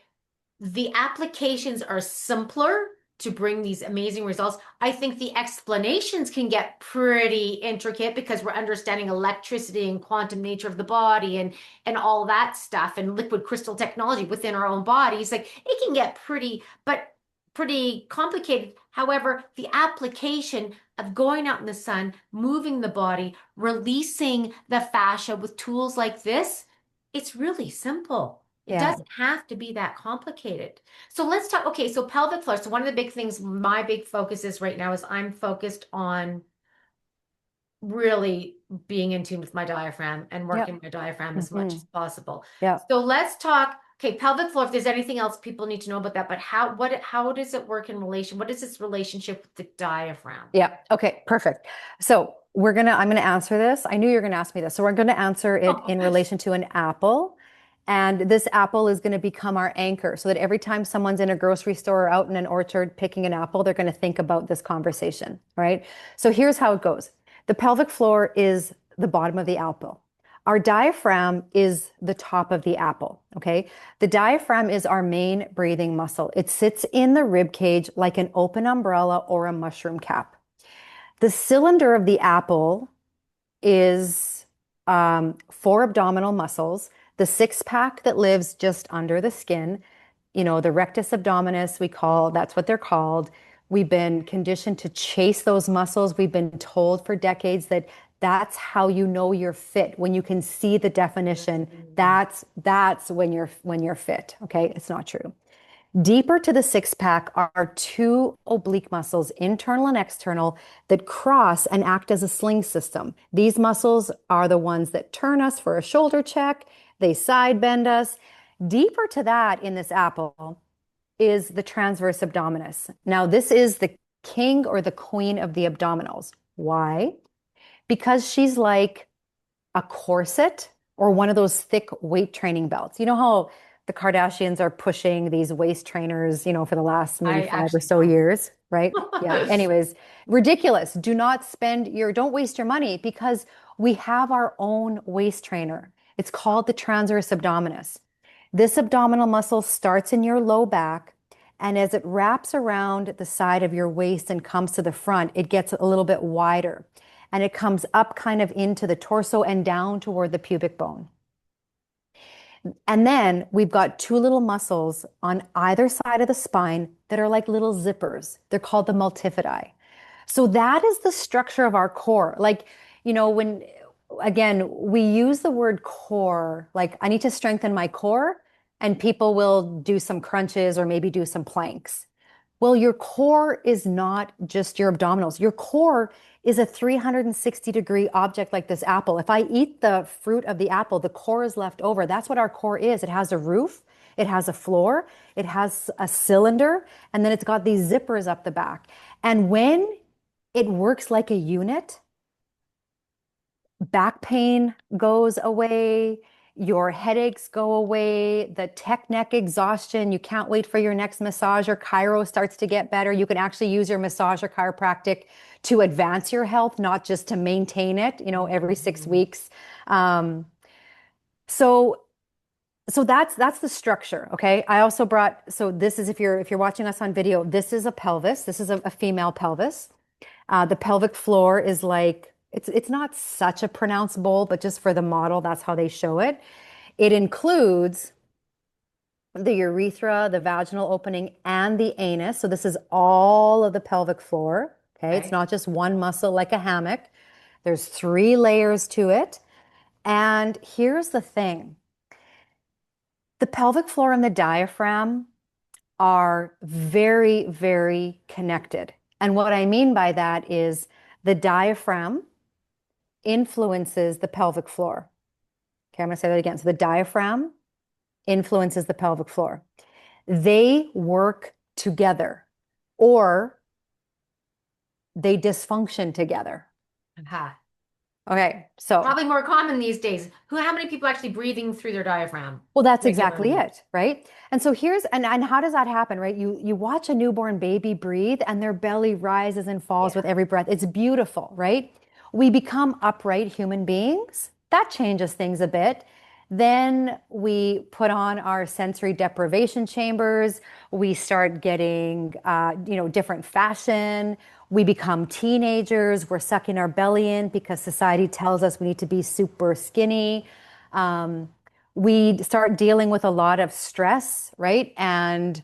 the applications are simpler to bring these amazing results. I think the explanations can get pretty intricate because we're understanding electricity and quantum nature of the body and all that stuff and liquid crystal technology within our own bodies. Like it can get pretty, but pretty complicated. However, the application of going out in the sun, moving the body, releasing the fascia with tools like this, it's really simple. It Yeah. doesn't have to be that complicated. So let's talk. Okay, so pelvic floor. So one of the big things, my big focus is right now is I'm focused on really being in tune with my diaphragm and working my diaphragm as much as possible. Yeah. So let's talk, okay, pelvic floor, if there's anything else people need to know about that, but how does it work in relation? What is this relationship with the diaphragm? Yeah. Okay, perfect. So I'm gonna answer this. I knew you were gonna ask me this. So we're gonna answer it in relation to an apple. And this apple is going to become our anchor so that every time someone's in a grocery store or out in an orchard picking an apple, they're going to think about this conversation, right? So here's how it goes. The pelvic floor is the bottom of the apple. Our diaphragm is the top of the apple, okay? The diaphragm is our main breathing muscle. It sits in the rib cage like an open umbrella or a mushroom cap. The cylinder of the apple is four abdominal muscles, the six pack that lives just under the skin, the rectus abdominis, that's what they're called. We've been conditioned to chase those muscles. We've been told for decades that that's how you know you're fit. When you can see the definition, that's when you're fit. Okay, it's not true. Deeper to the six pack are two oblique muscles, internal and external, that cross and act as a sling system. These muscles are the ones that turn us for a shoulder check. They side bend us. Deeper to that in this apple is the transverse abdominis. Now, this is the king or the queen of the abdominals. Why? Because she's like a corset or one of those thick weight training belts. You know how the Kardashians are pushing these waist trainers, for the last maybe 5 or so years, right? Yeah. Anyways, ridiculous. Don't waste your money because we have our own waist trainer. It's called the transverse abdominis. This abdominal muscle starts in your low back, and as it wraps around the side of your waist and comes to the front, it gets a little bit wider, and it comes up kind of into the torso and down toward the pubic bone. And then we've got two little muscles on either side of the spine that are like little zippers. They're called the multifidi. So that is the structure of our core. Like, again, we use the word core, like I need to strengthen my core, and people will do some crunches or maybe do some planks. Well, your core is not just your abdominals. Your core is a 360-degree object like this apple. If I eat the fruit of the apple, the core is left over. That's what our core is. It has a roof, it has a floor, it has a cylinder, and then it's got these zippers up the back. And when it works like a unit, back pain goes away, your headaches go away, the tech neck exhaustion, you can't wait for your next massage, or chiro starts to get better. You can actually use your massage or chiropractic to advance your health, not just to maintain it, every 6 weeks. So that's the structure. Okay. I also this is, if you're watching us on video, this is a pelvis. This is a female pelvis. The pelvic floor is like, it's not such a pronounced bowl, but just for the model, that's how they show it. It includes the urethra, the vaginal opening, and the anus. So this is all of the pelvic floor. Okay. It's not just one muscle like a hammock. There's 3 layers to it. And here's the thing. The pelvic floor and the diaphragm are very, very connected. And what I mean by that is the diaphragm influences the pelvic floor. Okay, I'm going to say that again. So the diaphragm influences the pelvic floor. They work together, or they dysfunction together. Okay, so probably more common these days. How many people actually breathing through their diaphragm? Well, that's exactly it, right? And so and how does that happen, right? You watch a newborn baby breathe and their belly rises and falls with every breath. It's beautiful, right? We become upright human beings. That changes things a bit. Then we put on our sensory deprivation chambers. We start getting, different fashion. We become teenagers. We're sucking our belly in because society tells us we need to be super skinny. We start dealing with a lot of stress, right? And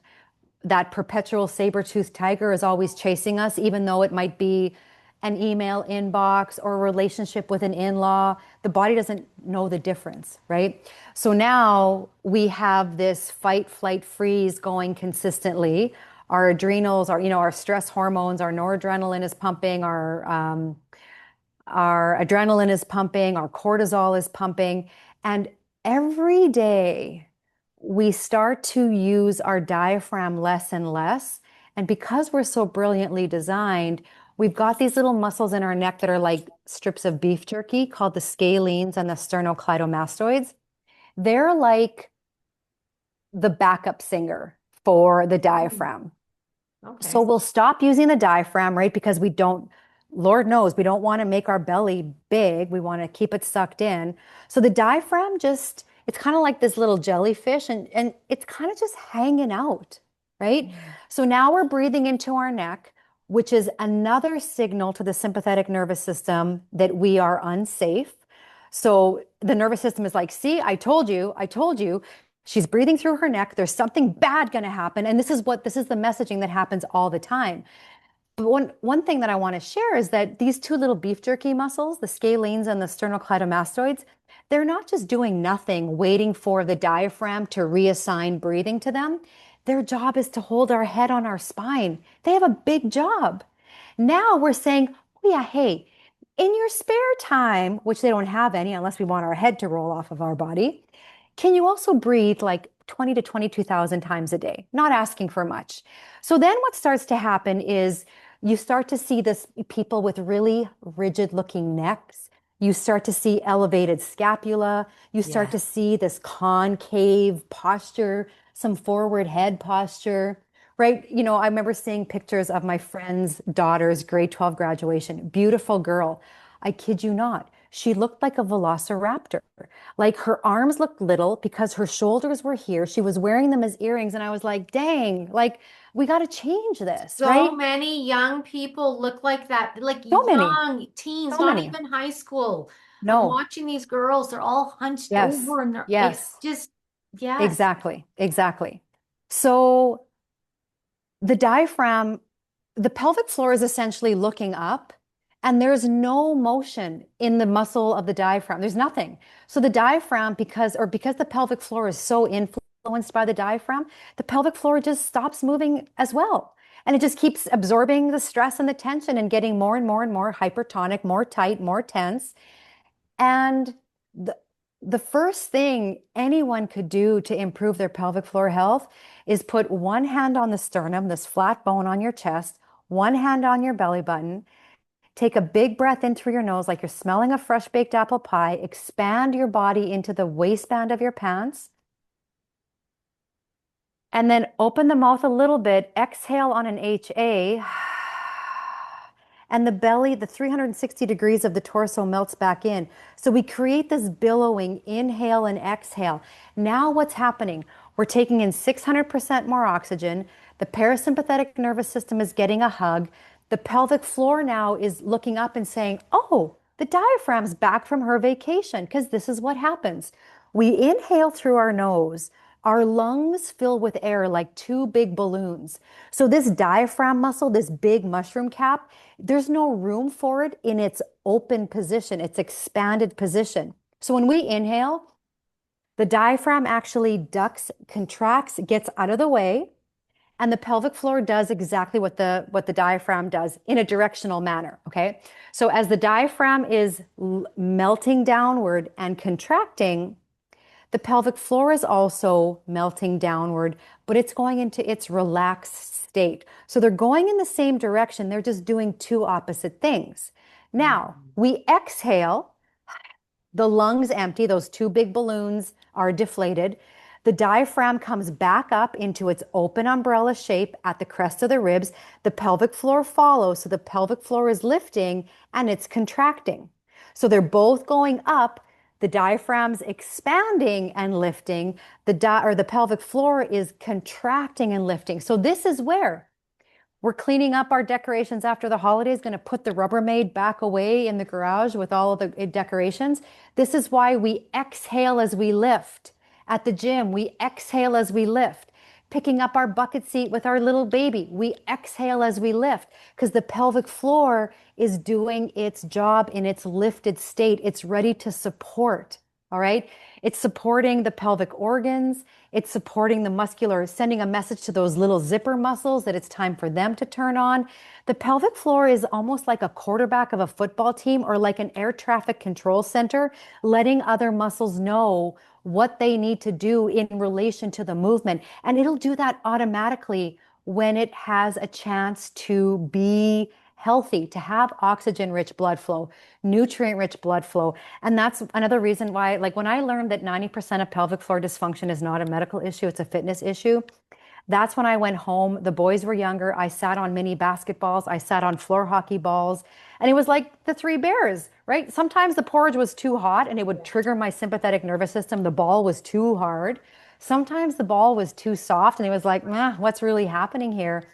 that perpetual saber-toothed tiger is always chasing us, even though it might be an email inbox or a relationship with an in-law. The body doesn't know the difference, right? So now we have this fight, flight, freeze going consistently. Our adrenals, our stress hormones, our noradrenaline is pumping, our adrenaline is pumping, our cortisol is pumping, and every day we start to use our diaphragm less and less. And because we're so brilliantly designed, we've got these little muscles in our neck that are like strips of beef jerky called the scalenes and the sternocleidomastoids. They're like the backup singer for the diaphragm. Okay. So we'll stop using the diaphragm, right? Because we don't, Lord knows, we don't want to make our belly big. We want to keep it sucked in. So the diaphragm just, it's kind of like this little jellyfish and it's kind of just hanging out, right? So now we're breathing into our neck, which is another signal to the sympathetic nervous system that we are unsafe. So the nervous system is like, see, I told you. She's breathing through her neck. There's something bad going to happen. And this is the messaging that happens all the time. But one thing that I want to share is that these two little beef jerky muscles, the scalenes and the sternocleidomastoids, they're not just doing nothing, waiting for the diaphragm to reassign breathing to them. Their job is to hold our head on our spine. They have a big job. Now we're saying, oh yeah, hey, in your spare time, which they don't have any unless we want our head to roll off of our body, can you also breathe like 20 to 22,000 times a day? Not asking for much. So then what starts to happen is you start to see this people with really rigid looking necks. You start to see elevated scapula. You start to see this concave posture, some forward head posture, right? I remember seeing pictures of my friend's daughter's grade 12 graduation. Beautiful girl. I kid you not. She looked like a velociraptor. Like her arms looked little because her shoulders were here. She was wearing them as earrings. And I was like, dang, like we got to change this, right? So many young people look like that, like So many, young teens, so not many. even high school. I'm No. watching these girls, they're all hunched Yes. over and it's Yes. just, yes. Exactly. Exactly. So the diaphragm, the pelvic floor is essentially looking up and there's no motion in the muscle of the diaphragm. There's nothing. So the diaphragm, because the pelvic floor is so influenced by the diaphragm, the pelvic floor just stops moving as well. And it just keeps absorbing the stress and the tension and getting more and more and more hypertonic, more tight, more tense. And the first thing anyone could do to improve their pelvic floor health is put one hand on the sternum, this flat bone on your chest, one hand on your belly button. Take a big breath in through your nose like you're smelling a fresh baked apple pie. Expand your body into the waistband of your pants. And then open the mouth a little bit. Exhale on an HA. And the belly, the 360 degrees of the torso melts back in. So we create this billowing inhale and exhale. Now what's happening? We're taking in 600% more oxygen. The parasympathetic nervous system is getting a hug. The pelvic floor now is looking up and saying, oh, the diaphragm's back from her vacation, because this is what happens. We inhale through our nose. Our lungs fill with air like two big balloons. So this diaphragm muscle, this big mushroom cap, there's no room for it in its open position, its expanded position. So when we inhale, the diaphragm actually ducks, contracts, gets out of the way, and the pelvic floor does exactly what the diaphragm does in a directional manner, okay? So as the diaphragm is melting downward and contracting, the pelvic floor is also melting downward, but it's going into its relaxed state. So they're going in the same direction. They're just doing two opposite things. Now, we exhale, the lungs empty, those two big balloons are deflated. The diaphragm comes back up into its open umbrella shape at the crest of the ribs. The pelvic floor follows. So the pelvic floor is lifting and it's contracting. So they're both going up. The diaphragm's expanding and lifting. The pelvic floor is contracting and lifting. So this is where we're cleaning up our decorations after the holidays, going to put the Rubbermaid back away in the garage with all of the decorations. This is why we exhale as we lift. At the gym, we exhale as we lift picking up our bucket seat with our little baby. We exhale as we lift because the pelvic floor is doing its job in its lifted state. It's ready to support. All right. It's supporting the pelvic organs. It's supporting the muscular, sending a message to those little zipper muscles that it's time for them to turn on. The pelvic floor is almost like a quarterback of a football team or like an air traffic control center, letting other muscles know what they need to do in relation to the movement. And it'll do that automatically when it has a chance to be healthy, to have oxygen-rich blood flow, nutrient-rich blood flow. And that's another reason why, like when I learned that 90% of pelvic floor dysfunction is not a medical issue, it's a fitness issue. That's when I went home. The boys were younger. I sat on mini basketballs. I sat on floor hockey balls. And it was like the Three Bears, right? Sometimes the porridge was too hot and it would trigger my sympathetic nervous system. The ball was too hard. Sometimes the ball was too soft and it was like, what's really happening here?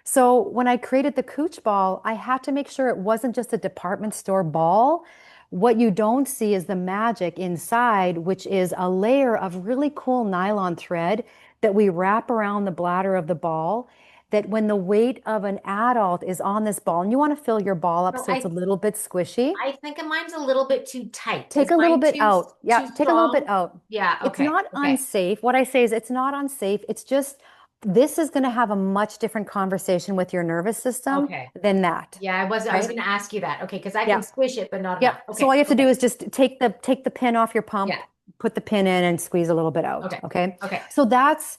So when I created the Cooch Ball, I had to make sure it wasn't just a department store ball. What you don't see is the magic inside, which is a layer of really cool nylon thread that we wrap around the bladder of the ball, that when the weight of an adult is on this ball, and you want to fill your ball up so it's a little bit squishy. I think mine's a little bit too tight. Take a little bit out. Yeah, take a little bit out. Yeah, okay. It's not unsafe. What I say is it's not unsafe. It's just this is going to have a much different conversation with your nervous system than that. Yeah, I was going to ask you that. Okay, because I can squish it, but not enough. Okay, so all you have to do is just take the pin off your pump, put the pin in and squeeze a little bit out. Okay. So that's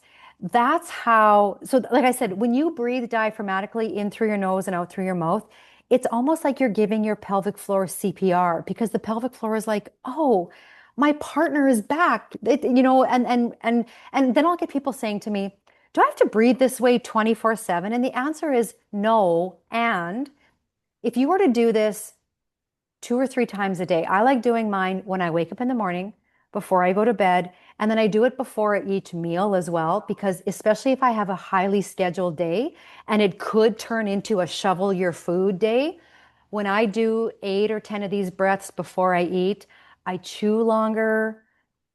how, so like I said, when you breathe diaphragmatically in through your nose and out through your mouth, it's almost like you're giving your pelvic floor CPR because the pelvic floor is like, oh, my partner is back. And then I'll get people saying to me, do I have to breathe this way 24/7? And the answer is no. And if you were to do this 2 or 3 times a day, I like doing mine when I wake up in the morning, before I go to bed, and then I do it before each meal as well, because especially if I have a highly scheduled day and it could turn into a shovel your food day, when I do 8 or 10 of these breaths before I eat, I chew longer,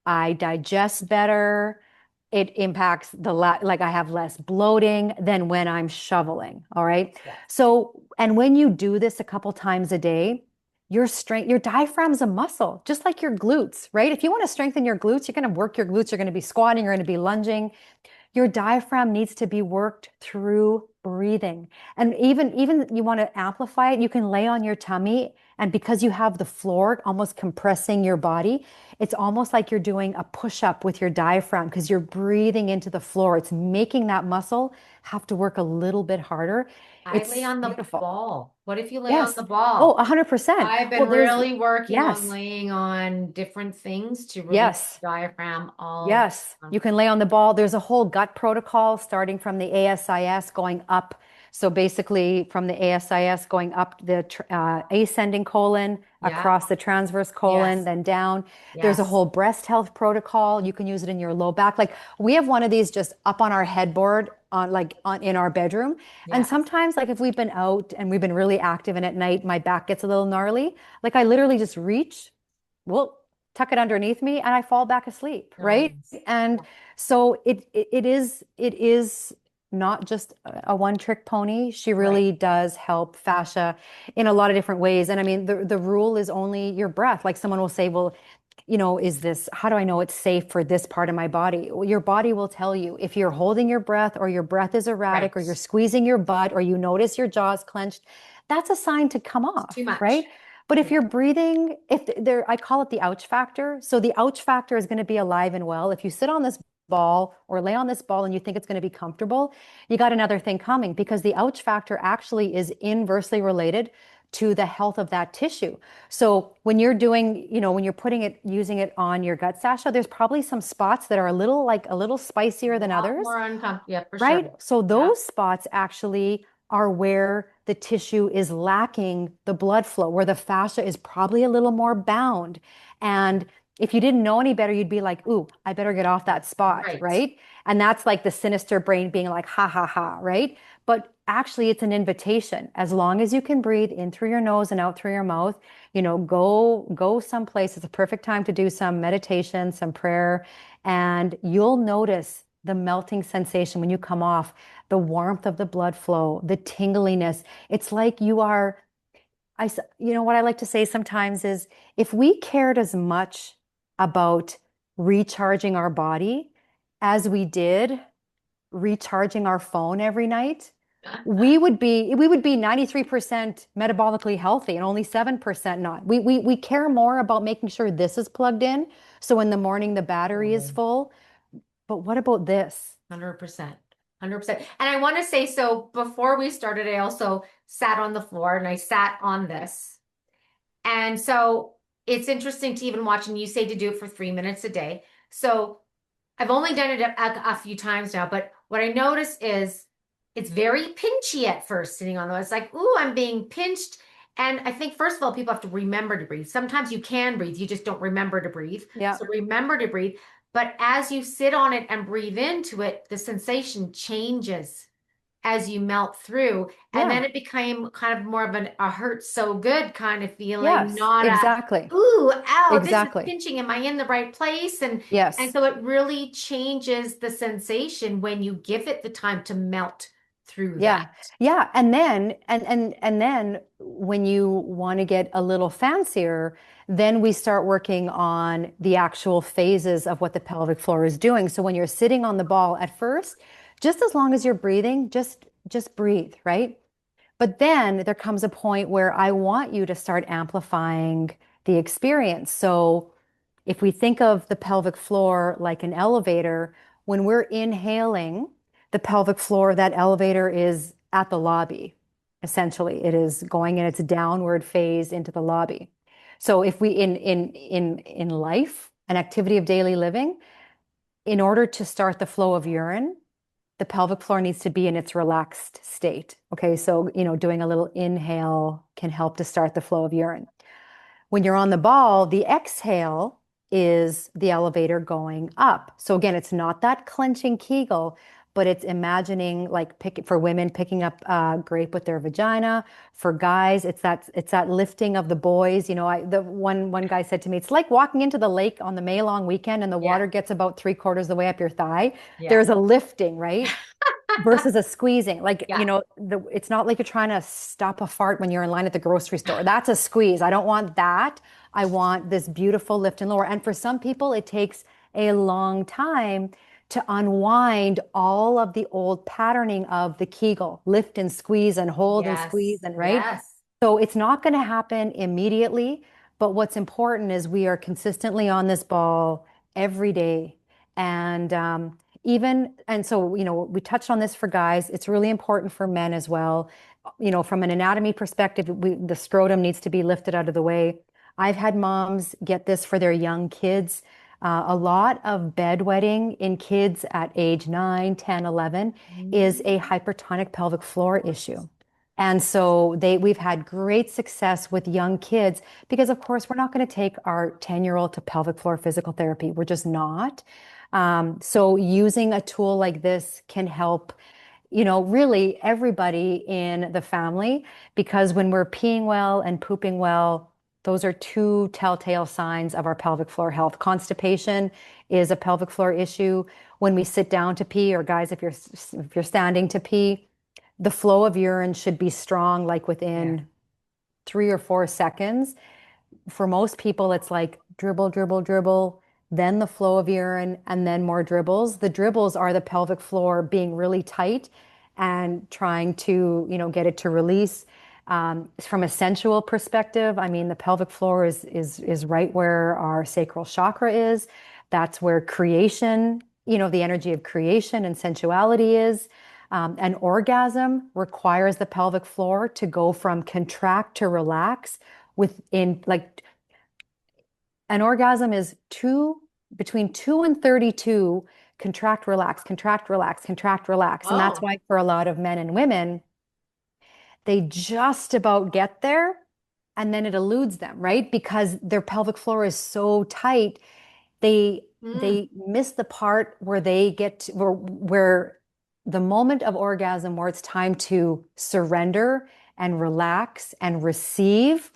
I digest better. It impacts like I have less bloating than when I'm shoveling. All right. Yeah. So, and when you do this a couple times a day, your diaphragm's a muscle, just like your glutes, right? If you want to strengthen your glutes, you're going to work your glutes. You're going to be squatting. You're going to be lunging. Your diaphragm needs to be worked through breathing. And even you want to amplify it, you can lay on your tummy. And because you have the floor almost compressing your body, it's almost like you're doing a push-up with your diaphragm because you're breathing into the floor. It's making that muscle have to work a little bit harder. I lay on the ball. What if you lay on the ball? Oh, 100%. I've been really working on laying on different things to release the diaphragm all. Yes, you can lay on the ball. There's a whole gut protocol starting from the ASIS going up. So basically from the ASIS going up the ascending colon, across the transverse colon, then down. There's a whole breast health protocol. You can use it in your low back. Like we have one of these just up on our headboard in our bedroom. And sometimes like if we've been out and we've been really active and at night, my back gets a little gnarly. Like I literally just reach, tuck it underneath me and I fall back asleep. Right. And so it is not just a one-trick pony. She really does help fascia in a lot of different ways. And I mean, the rule is only your breath. Like someone will say, well, how do I know it's safe for this part of my body? Well, your body will tell you if you're holding your breath or your breath is erratic or you're squeezing your butt or you notice your jaw's clenched, that's a sign to come off, too much. Right? But if you're breathing, I call it the ouch factor. So the ouch factor is going to be alive and well. If you sit on this ball or lay on this ball and you think it's going to be comfortable, you got another thing coming because the ouch factor actually is inversely related to the health of that tissue. So when you're doing, when you're using it on your gut fascia, there's probably some spots that are a little spicier than others. More uncomfortable, yeah, for right? Sure. So those spots actually are where the tissue is lacking the blood flow, where the fascia is probably a little more bound. And if you didn't know any better, you'd be like, ooh, I better get off that spot, right? And that's like the sinister brain being like, ha, ha, ha, right? But actually it's an invitation. As long as you can breathe in through your nose and out through your mouth, go someplace. It's a perfect time to do some meditation, some prayer, and you'll notice the melting sensation when you come off, the warmth of the blood flow, the tingliness. It's like you are, you know, what I like to say sometimes is if we cared as much about recharging our body as we did recharging our phone every night, we would be 93% metabolically healthy and only 7% not. We care more about making sure this is plugged in. So in the morning, the battery is full. But what about this? 100%. 100%. And I want to say, so before we started, I also sat on the floor and I sat on this. And so it's interesting to even watch, and you say to do it for 3 minutes a day. So I've only done it a few times now, but what I notice is it's very pinchy at first sitting on those. It's like, ooh, I'm being pinched. And I think, first of all, people have to remember to breathe. Sometimes you can breathe, you just don't remember to breathe. Yeah. So remember to breathe. But as you sit on it and breathe into it, the sensation changes as you melt through. And then it became kind of more of a hurt so good kind of feeling, Yes, not exactly. ooh, ow, Exactly. this is pinching. Am I in the right place? And yes. so it really changes the sensation when you give it the time to melt through that. Yeah. And then when you want to get a little fancier, then we start working on the actual phases of what the pelvic floor is doing. So when you're sitting on the ball at first, just as long as you're breathing, just breathe, right? But then there comes a point where I want you to start amplifying the experience. So if we think of the pelvic floor like an elevator, when we're inhaling the pelvic floor, that elevator is at the lobby. Essentially, it is going in its downward phase into the lobby. So if we in life, an activity of daily living, in order to start the flow of urine, the pelvic floor needs to be in its relaxed state. Okay, so doing a little inhale can help to start the flow of urine. When you're on the ball, the exhale is the elevator going up. So again, it's not that clenching Kegel, but it's imagining like for women picking up grape with their vagina. For guys, it's that lifting of the boys. The one guy said to me, it's like walking into the lake on the May long weekend and the water gets about 3/4 of the way up your thigh. There's a lifting, right? Versus a squeezing. It's not like you're trying to stop a fart when you're in line at the grocery store. That's a squeeze. I don't want that. I want this beautiful lift and lower. And for some people, it takes a long time to unwind all of the old patterning of the Kegel, lift and squeeze and hold and squeeze and right. Yes. So it's not going to happen immediately, but what's important is we are consistently on this ball every day. And so, we touched on this for guys. It's really important for men as well. From an anatomy perspective, the scrotum needs to be lifted out of the way. I've had moms get this for their young kids. A lot of bedwetting in kids at age 9, 10, 11 is a hypertonic pelvic floor issue. And so we've had great success with young kids because, of course, we're not going to take our 10-year-old to pelvic floor physical therapy. We're just not. So using a tool like this can help, really everybody in the family, because when we're peeing well and pooping well, those are two telltale signs of our pelvic floor health. Constipation is a pelvic floor issue. When we sit down to pee, or guys, if you're standing to pee, the flow of urine should be strong, like within 3 or 4 seconds. For most people, it's like dribble, dribble, dribble, then the flow of urine, and then more dribbles. The dribbles are the pelvic floor being really tight and trying to, get it to release. From a sensual perspective, I mean, the pelvic floor is right where our sacral chakra is. That's where creation, the energy of creation and sensuality is. An orgasm requires the pelvic floor to go from contract to relax within an orgasm is between 2 and 32, contract, relax, contract, relax, contract, relax. And that's why for a lot of men and women, they just about get there and then it eludes them, right? Because their pelvic floor is so tight, they miss the part where they get to, where the moment of orgasm, where it's time to surrender and relax and receive.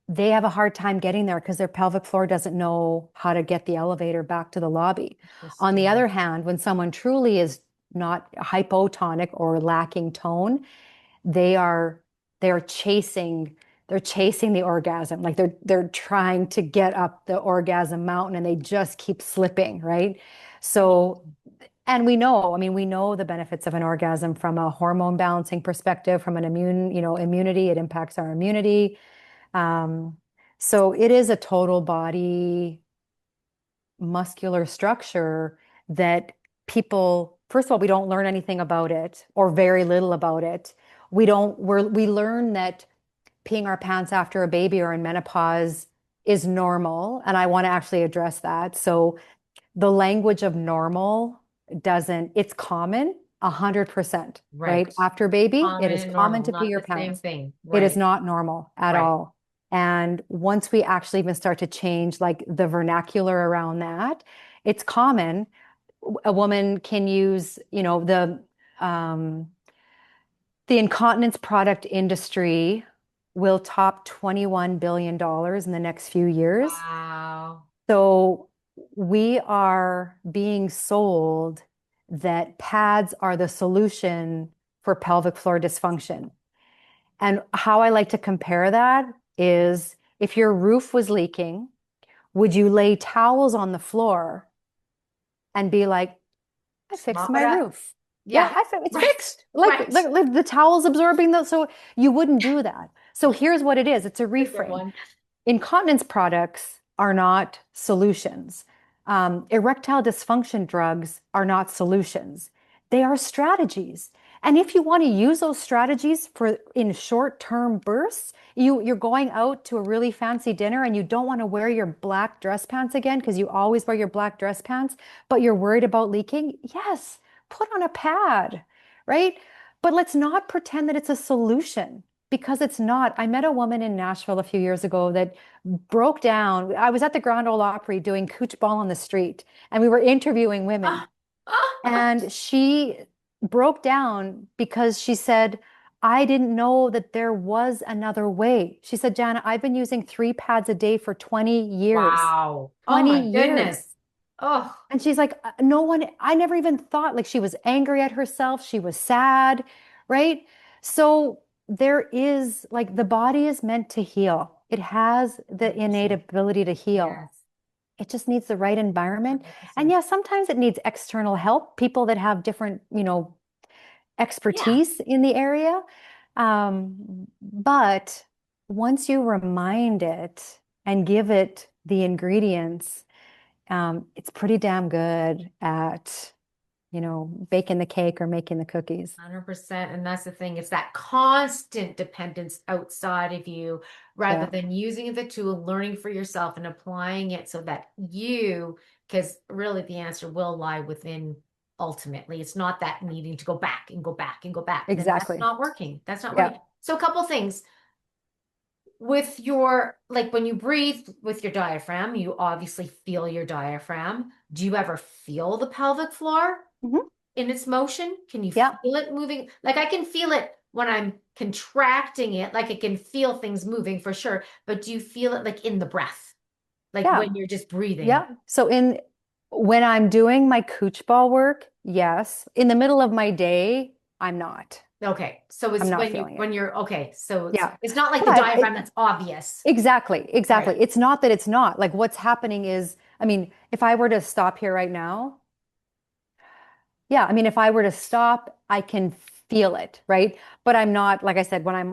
they have a hard time getting there because their pelvic floor doesn't know how to get the elevator back to the lobby. On the Interesting. other hand, when someone truly is not hypotonic or lacking tone, they are they're chasing the orgasm. Like they're trying to get up the orgasm mountain and they just keep slipping, right? So, and we know, I mean, we know the benefits of an orgasm from a hormone balancing perspective, from an immunity. It impacts our immunity. Um, so it is a total body muscular structure that people, first of all, we don't learn anything about it or very little about it. We learn that peeing our pants after a baby or in menopause is normal. And I want to actually address that. So the language of normal it's common 100%, right? Right. After baby, it Common is and common normal, to pee not your the same pants. thing. It is Right. not normal at Right. all. And once we actually even start to change like the vernacular around that, it's common. A woman can use, um, the incontinence product industry will top $21 billion in the next few years. Wow. So we are being sold that pads are the solution for pelvic floor dysfunction. And how I like to compare that is if your roof was leaking, would you lay towels on the floor and be like, I Just fixed mop my it up. roof. Yeah, Yeah. it's Right. fixed. Like, Right. like the towel's absorbing the, so you wouldn't do that. So here's what it is. It's a That's a good reframe. one. Incontinence products are not solutions. Erectile dysfunction drugs are not solutions. They are strategies. And if you want to use those strategies for in short-term bursts, you're going out to a really fancy dinner and you don't want to wear your black dress pants again because you always wear your black dress pants, but you're worried about leaking. Yes, put on a pad, right? But let's not pretend that it's a solution because it's not. I met a woman in Nashville a few years ago that broke down. I was at the Grand Ole Opry doing Cooch Ball on the street, and we were interviewing women. Ah, ah, And she broke down because she said, I didn't know that there was another way. She said, Jana, I've been using 3 pads a day for 20 years. wow. Oh 20 my years. goodness. Oh, And she's like, no one, I never even thought, like she was angry at herself. She was sad, right? So there is like the body is meant to heal. It has the innate 100%. ability to heal. Yes. It just needs the right environment. And 100%. yeah, sometimes it needs external help, people that have different, Yeah. expertise in the area. But once you remind it and give it the ingredients, it's pretty damn good at, baking the cake or making the cookies. 100%. And that's the thing. It's that constant dependence outside of you rather Yeah, than using the tool, learning for yourself and applying it so that because really the answer will lie within ultimately. It's not that needing to go back and go back and go back. Then that's exactly. not working. That's not Yeah. working. So a couple things with your, like when you breathe with your diaphragm, you obviously feel your diaphragm. Do you ever feel the pelvic floor Mhm. in its motion? Can you Yeah. feel it moving? Like I can feel it when I'm contracting it, like I can feel things moving for sure. But do you feel it like in the breath? Like Yeah. when you're just breathing? Yeah. So when I'm doing my Cooch Ball work, yes. In the middle of my day, I'm not. Okay. So I'm it's not when feeling it. you're okay. So Yeah. it's not like the But diaphragm that's obvious. exactly, exactly. Right. It's not that it's not. Like what's happening is, I mean, if I were to stop here right now, yeah, I mean, if I were to stop, I can feel it, right? But I'm not, like I said, when I'm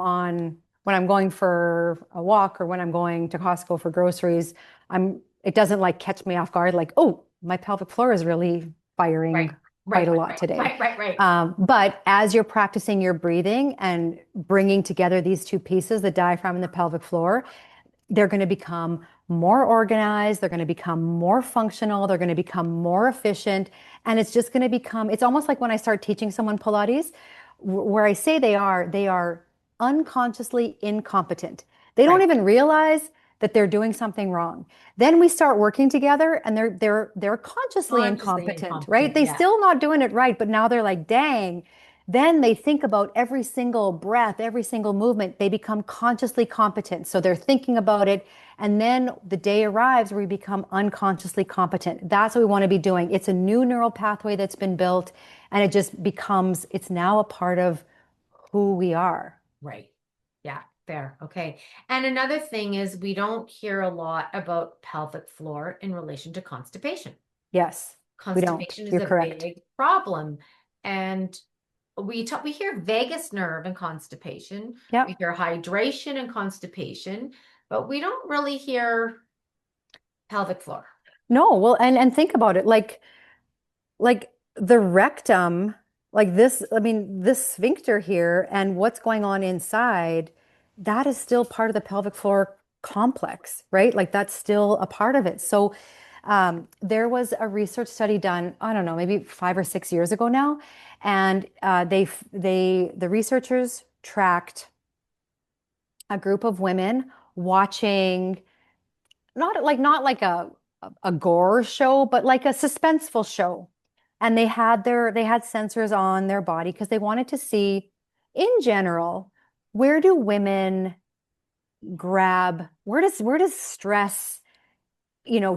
going for a walk or when I'm going to Costco for groceries, it doesn't like catch me off guard, like, oh, my pelvic floor is really Right. firing quite Right. a Right. lot Right. today. Right. Right. Right. But as you're practicing your breathing and bringing together these two pieces, the diaphragm and the pelvic floor, they're going to become more organized, they're going to become more functional, they're going to become more efficient, and it's just going to become, it's almost like when I start teaching someone Pilates, where I say they are unconsciously incompetent. They don't Right. even realize that they're doing something wrong. Then we start working together and they're consciously Consciously incompetent, right? incompetent. They Yeah. still not doing it right, but now they're like, dang, Then they think about every single breath, every single movement. They become consciously competent. So they're thinking about it. And then the day arrives where we become unconsciously competent. That's what we want to be doing. It's a new neural pathway that's been built, and it just becomes, it's now a part of who we are. Right. Yeah, fair. Okay. And another thing is we don't hear a lot about pelvic floor in relation to constipation. Yes, we don't. Constipation is You're a correct. big problem. And we hear vagus nerve and constipation. Yeah. We hear hydration and constipation, but we don't really hear pelvic floor. No, well, and think about it. Like the rectum, like this, I mean, this sphincter here and what's going on inside, that is still part of the pelvic floor complex, right? Like that's still a part of it. So there was a research study done, I don't know, maybe 5 or 6 years ago now, and the researchers tracked a group of women watching not like a gore show, but like a suspenseful show. And they had sensors on their body because they wanted to see, in general, where do women grab, where does stress,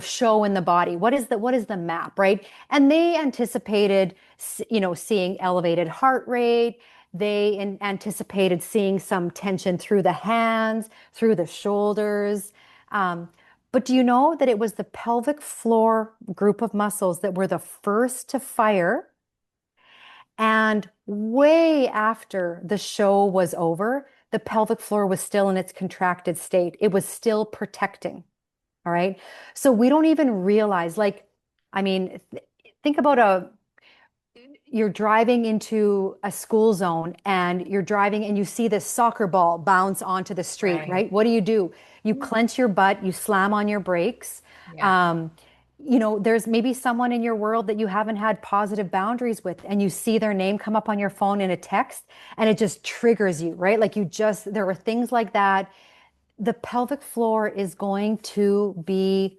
show in the body? What is the map, right? And they anticipated, seeing elevated heart rate. They anticipated seeing some tension through the hands, through the shoulders. Um, but do you know that it was the pelvic floor group of muscles that were the first to fire? And way after the show was over, the pelvic floor was still in its contracted state. It was still protecting. All right. So we don't even realize, like, I mean, think about you're driving into a school zone and you're driving and you see this soccer ball bounce onto the street, Right. right? What do? You clench your butt, you slam on your brakes. Yeah. Um, there's maybe someone in your world that you haven't had positive boundaries with, and you see their name come up on your phone in a text, and it just triggers you, right? Like there were things like that. The pelvic floor is going to be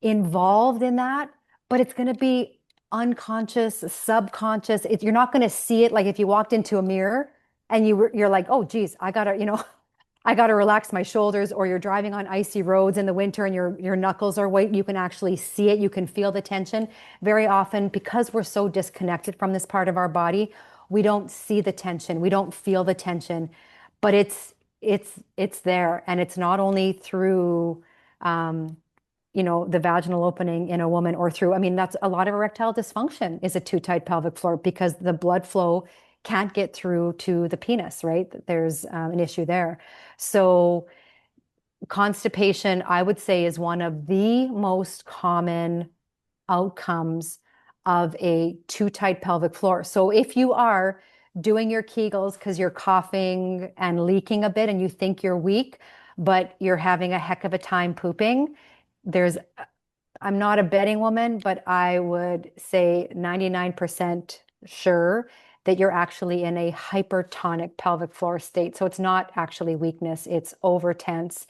involved in that, but it's going to be unconscious, subconscious. You're not going to see it. Like if you walked into a mirror and you're like, oh, geez, I gotta, I gotta relax my shoulders. Or you're driving on icy roads in the winter and your knuckles are white. You can actually see it. You can feel the tension. Very often, because we're so disconnected from this part of our body, we don't see the tension. We don't feel the tension, but it's there, and it's not only through um, the vaginal opening in a woman, or through, I mean, that's a lot of erectile dysfunction is a too tight pelvic floor because the blood flow can't get through to the penis, right? There's an issue there. So constipation, I would say, is one of the most common outcomes of a too tight pelvic floor. So if you are doing your Kegels because you're coughing and leaking a bit and you think you're weak, but you're having a heck of a time pooping, there's, I'm not a betting woman, but I would say 99% sure that you're actually in a hypertonic pelvic floor state. So it's not actually weakness, it's over tense.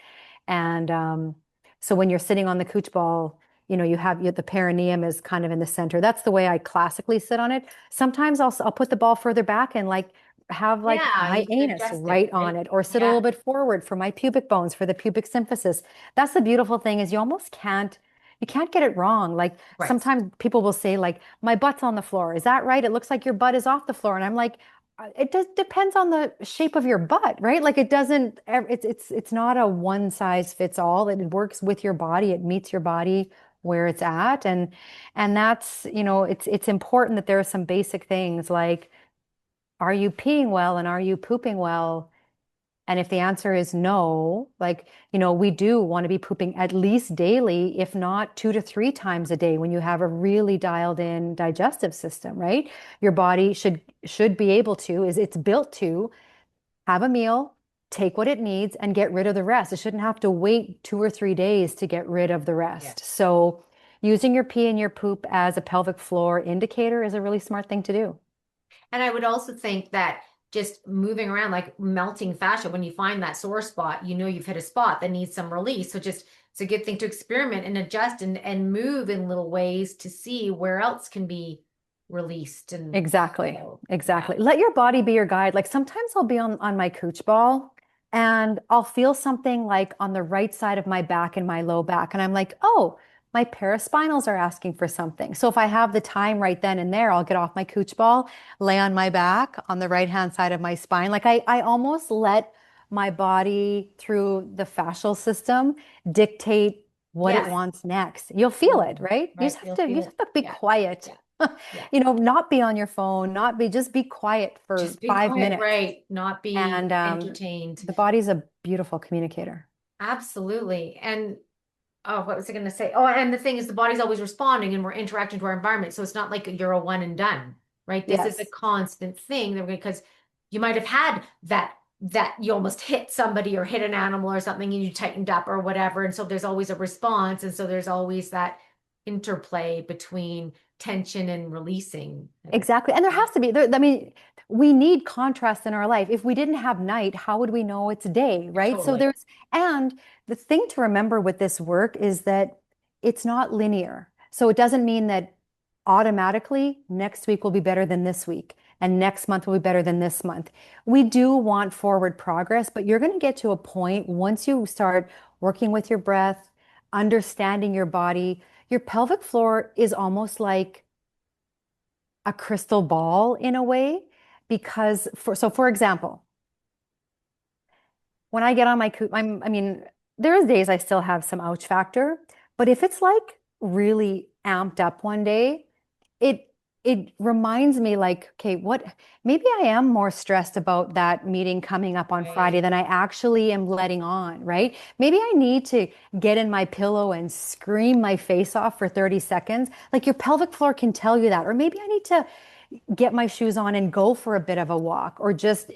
And so when you're sitting on the Cooch Ball, the perineum is kind of in the center. That's the way I classically sit on it. Sometimes I'll put the ball further back and like have like Yeah, my you can anus adjust it, right on right? it, or sit a Yeah. little bit forward for my pubic bones, for the pubic symphysis. That's the beautiful thing, is you can't get it wrong. Like Right. sometimes people will say like, my butt's on the floor. Is that right? It looks like your butt is off the floor. And I'm like, it does depends on the shape of your butt, right? Like it doesn't, it's not a one size fits all. It works with your body. It meets your body where it's at. And that's, it's important that there are some basic things like, are you peeing well and are you pooping well? And if the answer is no, like, we do want to be pooping at least daily, if not 2 to 3 times a day when you have a really dialed in digestive system, right? Your body should be able to, is it's built to have a meal, take what it needs, and get rid of the rest. It shouldn't have to wait 2 or 3 days to get rid of the rest. Yes. So using your pee and your poop as a pelvic floor indicator is a really smart thing to do. And I would also think that just moving around, like melting fascia, when you find that sore spot, you've hit a spot that needs some release. So just, it's a good thing to experiment and adjust and move in little ways to see where else can be released and Exactly. yeah. Exactly. Let your body be your guide. Like sometimes I'll be on my Cooch Ball and I'll feel something like on the right side of my back and my low back. And I'm like, oh, my paraspinals are asking for something. So if I have the time right then and there, I'll get off my Cooch Ball, lay on my back on the right hand side of my spine. Like I almost let my body through the fascial system dictate what it Yes. wants next. You'll feel it, right? You just Right. have You'll to, you feel just it. have to be Yeah. quiet. Yeah. Yeah. Not be on your phone, not be, just be quiet for Just be five quiet, minutes. right? Not be And entertained. the body's a beautiful communicator. Absolutely. And oh, what was I going to say? Oh, and the thing is, the body's always responding and we're interacting to our environment. So it's not like you're a one and done, right? This is a Yes, constant thing that because you might have had that you almost hit somebody or hit an animal or something and you tightened up or whatever. And so there's always a response. And so there's always that interplay between tension and releasing everything. exactly. And there has to be, I mean, we need contrast in our life. If we didn't have night, how would we know it's day, right? So Totally. and the thing to remember with this work is that it's not linear. So it doesn't mean that automatically next week will be better than this week and next month will be better than this month. We do want forward progress, but you're going to get to a point once you start working with your breath, understanding your body, your pelvic floor is almost like a crystal ball in a way because for example, when I get on my I mean, there is days I still have some ouch factor, but if it's like really amped up one day, it it reminds me like, okay, what maybe I am more stressed about that meeting coming up on Friday Right. than I actually am letting on, right? Maybe I need to get in my pillow and scream my face off for 30 seconds. Like your pelvic floor can tell you that. Or maybe I need to get my shoes on and go for a bit of a walk or just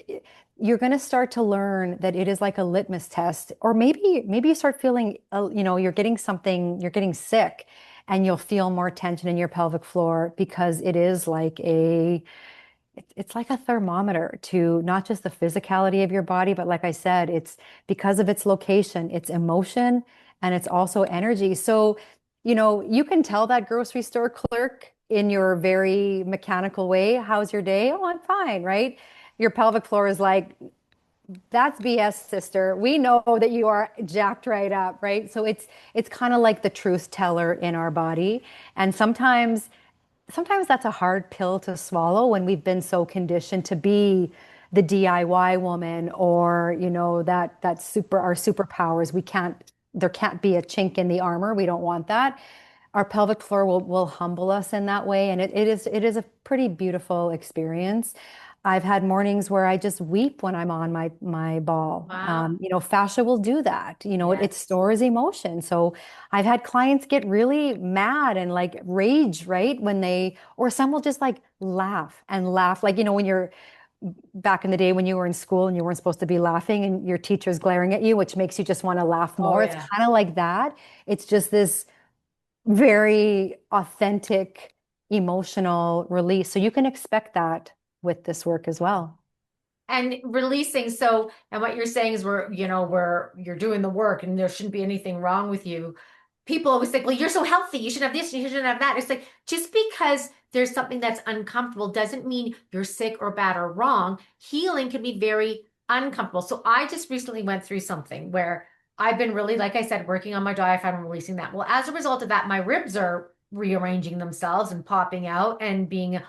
you're going to start to learn that it is like a litmus test or maybe you start feeling you're getting something, you're getting sick and you'll feel more tension in your pelvic floor because it is like it's like a thermometer to not just the physicality of your body, but like I said, it's because of its location, its emotion, and it's also energy. So, you can tell that grocery store clerk in your very mechanical way, how's your day? Oh, I'm fine, right? Your pelvic floor is like, that's BS, sister. We know that you are jacked right up, right? So it's kind of like the truth teller in our body. And sometimes that's a hard pill to swallow when we've been so conditioned to be the DIY woman or, that our superpowers. There can't be a chink in the armor. We don't want that. Our pelvic floor will humble us in that way. And it is a pretty beautiful experience. I've had mornings where I just weep when I'm on my ball. Wow. Fascia will do that. It Yes. stores emotion. So I've had clients get really mad and like rage, right? Or some will just like laugh and laugh. Like, when you're back in the day when you were in school and you weren't supposed to be laughing and your teacher's glaring at you, which makes you just want to laugh Oh, more. It's yeah. kind of like that. It's just this very authentic emotional release. So you can expect that with this work as well. And releasing. So, and what you're saying is you're doing the work and there shouldn't be anything wrong with you. People always think, well, you're so healthy. You should have this, you shouldn't have that. It's like, just because there's something that's uncomfortable doesn't mean you're sick or bad or wrong. Healing can be very uncomfortable. So I just recently went through something where I've been really, like I said, working on my diaphragm and releasing that. Well, as a result of that, my ribs are rearranging themselves and popping out and being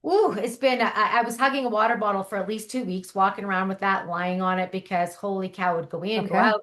ooh, it's been, I was hugging a water bottle for at least 2 weeks, walking around with that, lying on it because holy cow, would go in, go Okay. out.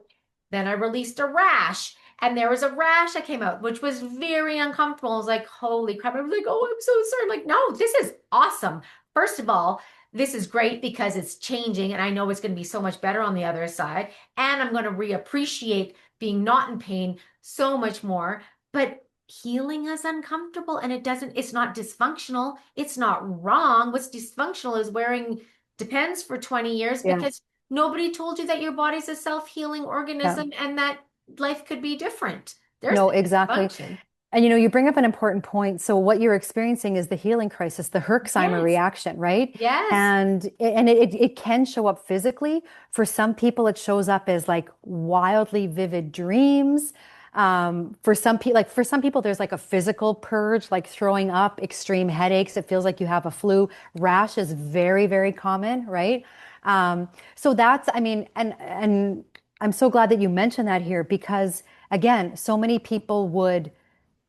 Then I released a rash and there was a rash that came out, which was very uncomfortable. I was like, holy crap. I was like, oh, I'm so sorry. I'm like, no, this is awesome. First of all, this is great because it's changing and I know it's going to be so much better on the other side. And I'm going to reappreciate being not in pain so much more. But healing is uncomfortable and it's not dysfunctional. It's not wrong. What's dysfunctional is wearing Depends for 20 years Yeah. because nobody told you that your body's a self-healing Yeah. organism and that life could be different. There's No, the exactly. dysfunction. And you bring up an important point. So what you're experiencing is the healing crisis, the Herxheimer Yes. reaction, right? Yes. And it can show up physically. For some people, it shows up as like wildly vivid dreams. For some people, there's like a physical purge, like throwing up, extreme headaches. It feels like you have a flu. Rash is very, very common, right? So that's, I mean, and I'm so glad that you mentioned that here because again, so many people would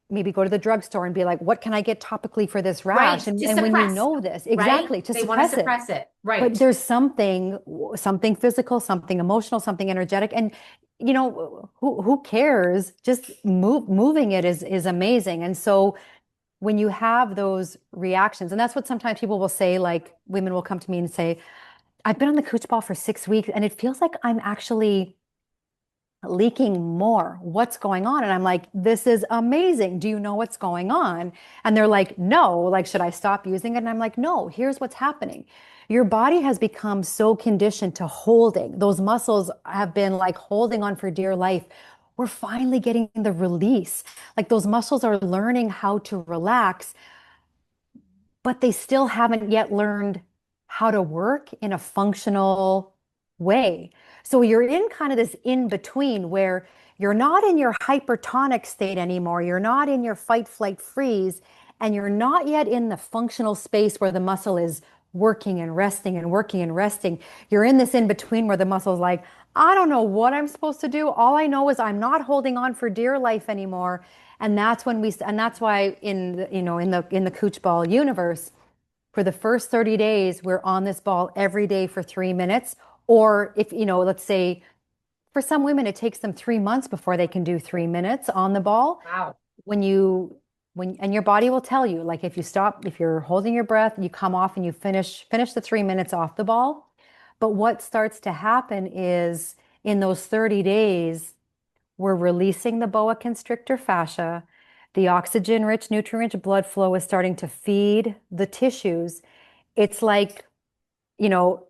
maybe go to the drugstore and be like, what can I get topically for this Right. rash? To And when you suppress, know this, right? exactly, to They want to suppress it. suppress it. But Right. there's something physical, something emotional, something energetic. And you know, who cares? Just moving it is amazing. And so when you have those reactions, and that's what sometimes people will say, like women will come to me and say, I've been on the Cooch Ball for 6 weeks and it feels like I'm actually leaking more. What's going on? And I'm like, this is amazing. Do you know what's going on? And they're like, no, like, should I stop using it? And I'm like, no, here's what's happening. Your body has become so conditioned to holding. Those muscles have been like holding on for dear life. We're finally getting the release. Like those muscles are learning how to relax, but they still haven't yet learned how to work in a functional way. So you're in kind of this in between where you're not in your hypertonic state anymore. You're not in your fight, flight, freeze, and you're not yet in the functional space where the muscle is working and resting and working and resting. You're in this in between where the muscle's like, I don't know what I'm supposed to do. All I know is I'm not holding on for dear life anymore. And that's when and that's why in the, in the Cooch Ball universe, for the first 30 days, we're on this ball every day for 3 minutes. Or if, let's say for some women, it takes them 3 months before they can do 3 minutes on the ball. Wow. And your body will tell you, like if you stop, if you're holding your breath, you come off and you finish the 3 minutes off the ball. But what starts to happen is in those 30 days, we're releasing the boa constrictor fascia. The oxygen-rich, nutrient-rich blood flow is starting to feed the tissues. It's like, you know,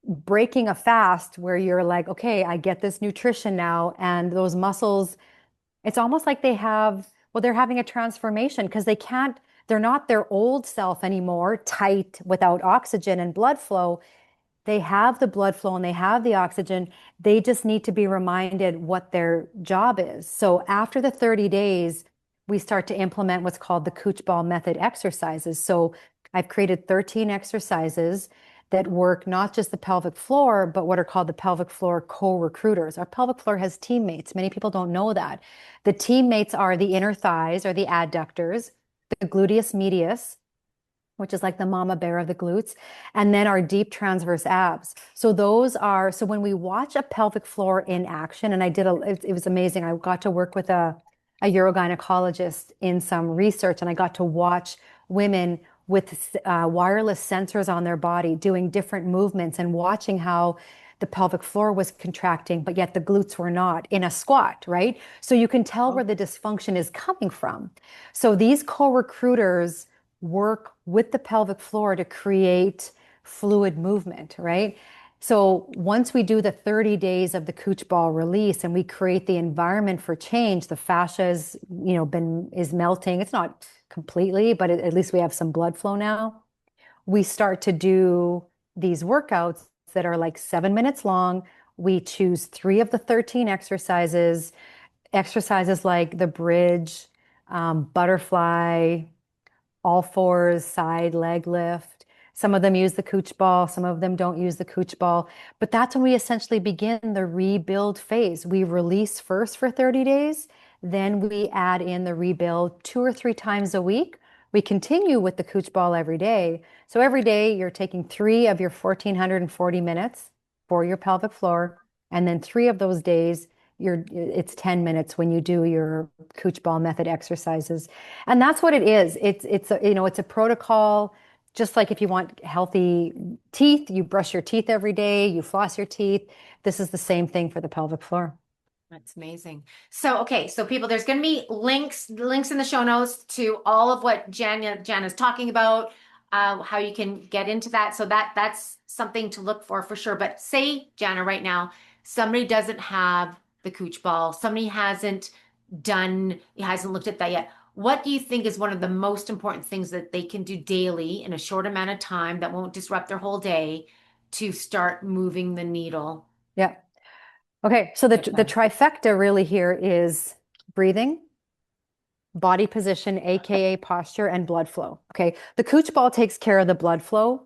breaking a fast where you're like, okay, I get this nutrition now. And those muscles, it's almost like they're having a transformation because they're not their old self anymore, tight without oxygen and blood flow. They have the blood flow and they have the oxygen. They just need to be reminded what their job is. So after the 30 days, we start to implement what's called the Cooch Ball method exercises. So I've created 13 exercises that work not just the pelvic floor, but what are called the pelvic floor co-recruiters. Our pelvic floor has teammates. Many people don't know that. The teammates are the inner thighs or the adductors, the gluteus medius, which is like the mama bear of the glutes, and then our deep transverse abs. So when we watch a pelvic floor in action, and it was amazing. I got to work with a urogynecologist in some research, and I got to watch women with wireless sensors on their body doing different movements and watching how the pelvic floor was contracting, but yet the glutes were not in a squat, right? So you can tell where the dysfunction is coming from. So these co-recruiters work with the pelvic floor to create fluid movement, right? So once we do the 30 days of the Cooch Ball release and we create the environment for change, the fascia is melting. It's not completely, but at least we have some blood flow now. We start to do these workouts that are like 7 minutes long. We choose 3 of the 13 exercises like the bridge, butterfly, all fours, side leg lift. Some of them use the Cooch Ball, some of them don't use the Cooch Ball. But that's when we essentially begin the rebuild phase. We release first for 30 days, then we add in the rebuild 2 or 3 times a week. We continue with the Cooch Ball every day. So every day you're taking 3 of your 1,440 minutes for your pelvic floor, and then 3 of those days it's 10 minutes when you do your Cooch Ball method exercises. And that's what it is. It's a protocol. Just like if you want healthy teeth, you brush your teeth every day, you floss your teeth. This is the same thing for the pelvic floor. That's amazing. So, okay, so people, there's going to be links in the show notes to all of what Jana's talking about, how you can get into that. So that's something to look for sure. But say, Jana, right now, somebody doesn't have the Cooch Ball, somebody hasn't looked at that yet. What do you think is one of the most important things that they can do daily in a short amount of time that won't disrupt their whole day to start moving the needle? Yeah. Okay. So the trifecta really here is breathing, body position, AKA posture, and blood flow. Okay. The Cooch Ball takes care of the blood flow.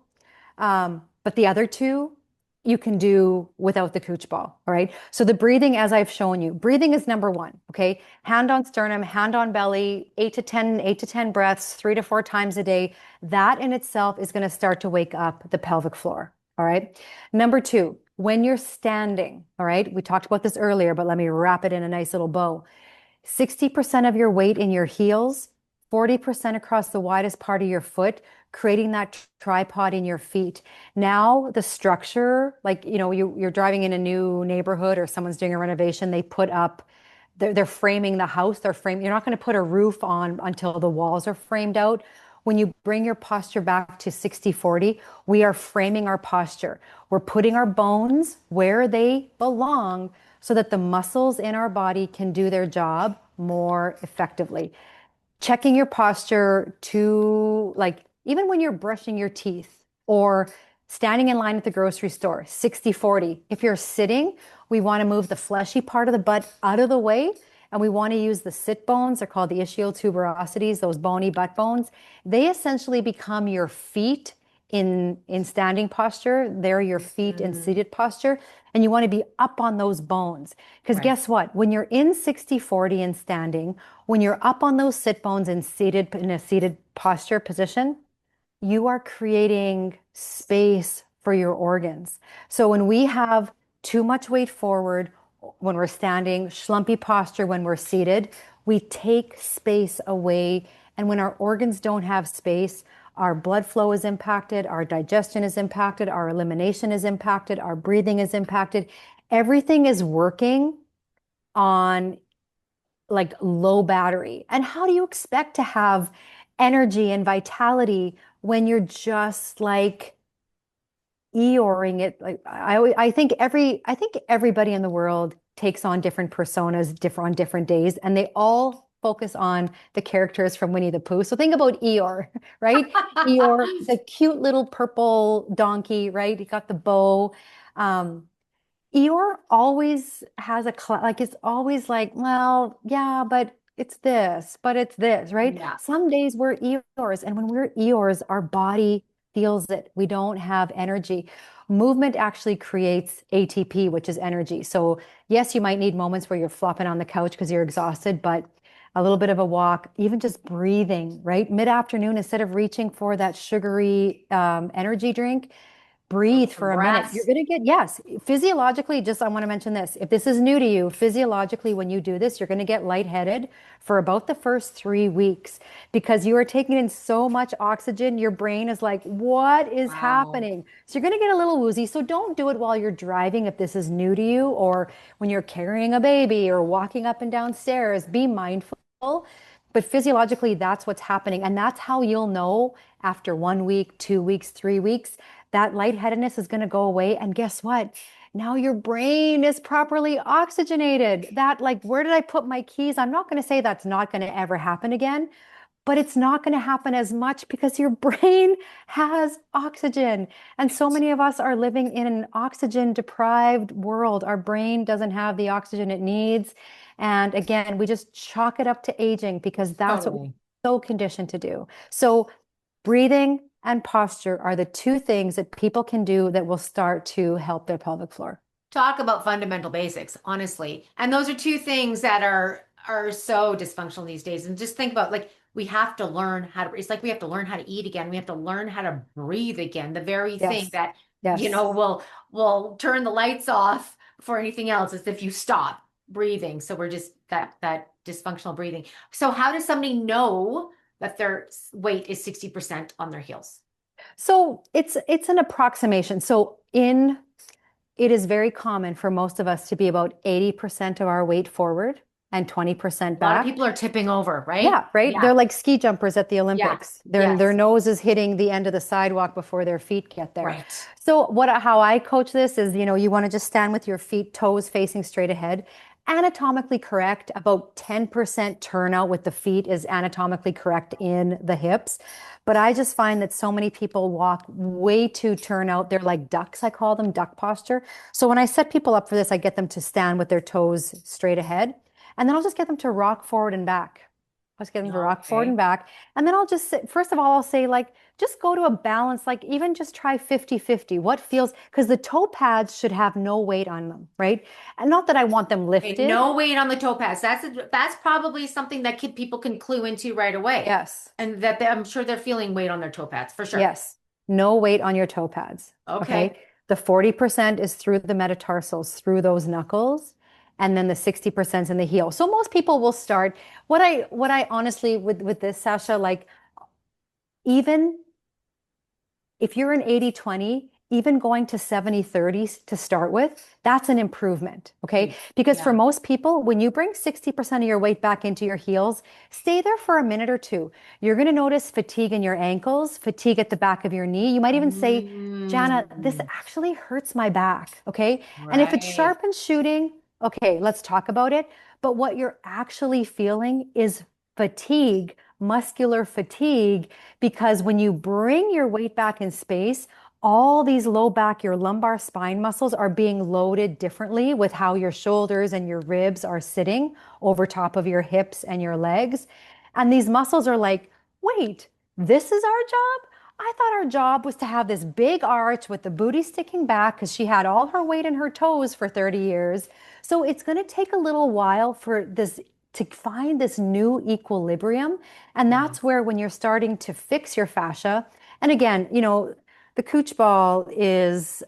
But the other two you can do without the Cooch Ball. All right. So the breathing, as I've shown you, breathing is number one. Okay. Hand on sternum, hand on belly, 8 to 10 breaths, 3 to 4 times a day. That in itself is going to start to wake up the pelvic floor. All right. Number two, when you're standing, all right, we talked about this earlier, but let me wrap it in a nice little bow. 60% of your weight in your heels, 40% across the widest part of your foot, creating that tripod in your feet. Now the structure, like, you're driving in a new neighborhood or someone's doing a renovation, they put up, they're framing the house, you're not going to put a roof on until the walls are framed out. When you bring your posture back to 60-40, we are framing our posture. We're putting our bones where they belong so that the muscles in our body can do their job more effectively. Checking your posture to, like, even when you're brushing your teeth or standing in line at the grocery store, 60-40. If you're sitting, we want to move the fleshy part of the butt out of the way, and we want to use the sit bones. They're called the ischial tuberosities, those bony butt bones. They essentially become your feet in standing posture. They're your feet in seated posture. And you want to be up on those bones. Because guess what? When you're in 60-40 and standing, when you're up on those sit bones and seated in a seated posture position, you are creating space for your organs. So when we have too much weight forward, when we're standing, schlumpy posture when we're seated, we take space away. And when our organs don't have space, our blood flow is impacted, our digestion is impacted, our elimination is impacted, our breathing is impacted. Everything is working on like low battery. And how do you expect to have energy and vitality when you're just like Eeyoring it? Like I think everybody in the world takes on different personas on different days, and they all focus on the characters from Winnie the Pooh. So think about Eeyore, right? Eeyore, the cute little purple donkey, right? He got the bow. Eeyore always has it's always like, well, yeah, but it's this, right? Yeah. Some days we're Eeyores, and when we're Eeyores, our body feels it. We don't have energy. Movement actually creates ATP, which is energy. So yes, you might need moments where you're flopping on the couch because you're exhausted, but a little bit of a walk, even just breathing, right? Mid-afternoon, instead of reaching for that sugary energy drink, breathe for a minute. You're going to get, yes, physiologically, I want to mention this. If this is new to you, physiologically, when you do this, you're going to get lightheaded for about the first 3 weeks because you are taking in so much oxygen. Your brain is like, what is happening? So you're going to get a little woozy. So don't do it while you're driving if this is new to you, or when you're carrying a baby or walking up and down stairs. Be mindful. But physiologically, that's what's happening. And that's how you'll know after 1 week, 2 weeks, 3 weeks, that lightheadedness is going to go away. And guess what? Now your brain is properly oxygenated. That, like, where did I put my keys? I'm not going to say that's not going to ever happen again, but it's not going to happen as much because your brain has oxygen. And so many of us are living in an oxygen deprived world. Our brain doesn't have the oxygen it needs. And again, we just chalk it up to aging because that's what we're so conditioned to do. So breathing and posture are the two things that people can do that will start to help their pelvic floor. Talk about fundamental basics, honestly. And those are two things that are so dysfunctional these days. And just think about, like, we have to learn how to, it's like we have to learn how to eat again. We have to learn how to breathe again. The very thing that, will turn the lights off for anything else is if you stop breathing. So we're just that dysfunctional breathing. So how does somebody know that their weight is 60% on their heels? So it's an approximation. So it is very common for most of us to be about 80% of our weight forward and 20% back. A lot of people are tipping over, right? Yeah, right. Yeah. They're like ski jumpers at the Olympics. Yeah. Their nose is hitting the end of the sidewalk before their feet get there. Right. So how I coach this is, you want to just stand with your feet, toes facing straight ahead. Anatomically correct, about 10% turnout with the feet is anatomically correct in the hips. But I just find that so many people walk way too turnout. They're like ducks, I call them, duck posture. So when I set people up for this, I get them to stand with their toes straight ahead. And then I'll just get them to rock forward and back. I'll just get them to rock forward and Okay. back. And then I'll just say, first of all, I'll say like, just go to a balance, like even just try 50-50. What feels, because the toe pads should have no weight on them, right? And not that I want them Okay, lifted. no weight on the toe pads. That's probably something that people can clue into right away. Yes. And that I'm sure they're feeling weight on their toe pads for sure. Yes. No weight on your toe pads. Okay. Okay. The 40% is through the metatarsals, through those knuckles, and then the 60% is in the heel. So most people will start. What I honestly with this, Sasha, like even if you're an 80-20, even going to 70-30 to start with, that's an improvement. Okay. Because for Yeah. most people, when you bring 60% of your weight back into your heels, stay there for a minute or two. You're going to notice fatigue in your ankles, fatigue at the back of your knee. You might even say, Jana, this Mm, actually hurts my back. Okay. And if it's right. sharp and shooting, okay, let's talk about it. But what you're actually feeling is fatigue, muscular fatigue, because when you bring your weight back in space, all these low back, your lumbar spine muscles are being loaded differently with how your shoulders and your ribs are sitting over top of your hips and your legs. And these muscles are like, wait, this is our job? I thought our job was to have this big arch with the booty sticking back because she had all her weight in her toes for 30 years. So it's going to take a little while for this to find this new equilibrium. And that's Yes. where when you're starting to fix your fascia, and again, the Cooch Ball is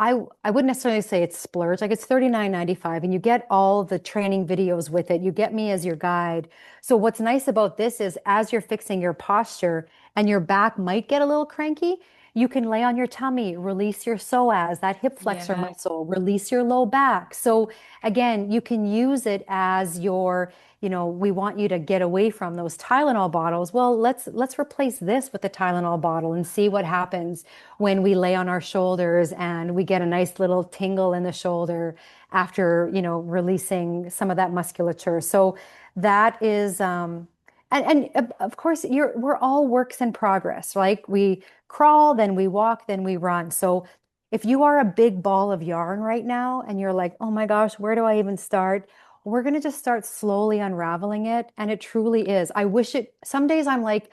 I wouldn't necessarily say it's splurge, like it's $39.95 and you get all the training videos with it. You get me as your guide. So what's nice about this is as you're fixing your posture and your back might get a little cranky, you can lay on your tummy, release your psoas, that hip flexor Yes. muscle, release your low back. So again, you can use it as your, we want you to get away from those Tylenol bottles. Well, let's replace this with the Tylenol bottle and see what happens when we lay on our shoulders and we get a nice little tingle in the shoulder after, releasing some of that musculature. So that is, and of course, we're all works in progress. Like we crawl, then we walk, then we run. So if you are a big ball of yarn right now and you're like, oh my gosh, where do I even start? We're going to just start slowly unraveling it. And it truly is. Some days I'm like,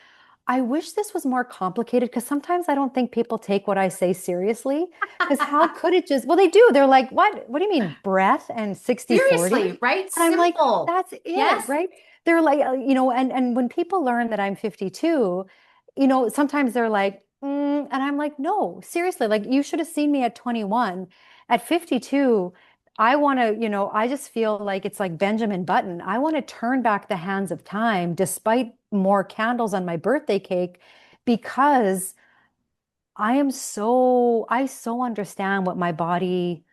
I wish this was more complicated because sometimes I don't think people take what I say seriously. Because how could it just, well, they do. They're like, what? What do you mean, breath and 60-40? Seriously, right? And I'm like, Simple. that's it, Yes. right? They're like, and when people learn that I'm 52, sometimes they're like, and I'm like, no, seriously, like you should have seen me at 21. At 52, I want to, I just feel like it's like Benjamin Button. I want to turn back the hands of time despite more candles on my birthday cake because I so understand what my body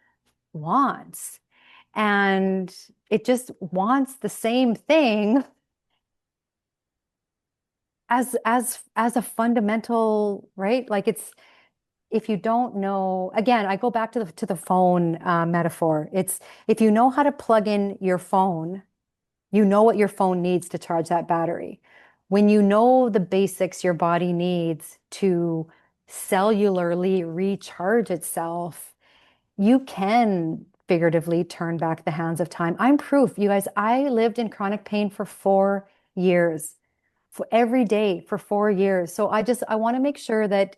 wants. And it just wants the same thing as a fundamental, right? Like if you don't know, again, I go back to the phone metaphor. It's if you know how to plug in your phone, you know what your phone needs to charge that battery. When you know the basics your body needs to cellularly recharge itself, you can figuratively turn back the hands of time. I'm proof, you guys. I lived in chronic pain for 4 years, for every day for 4 years. So I want to make sure that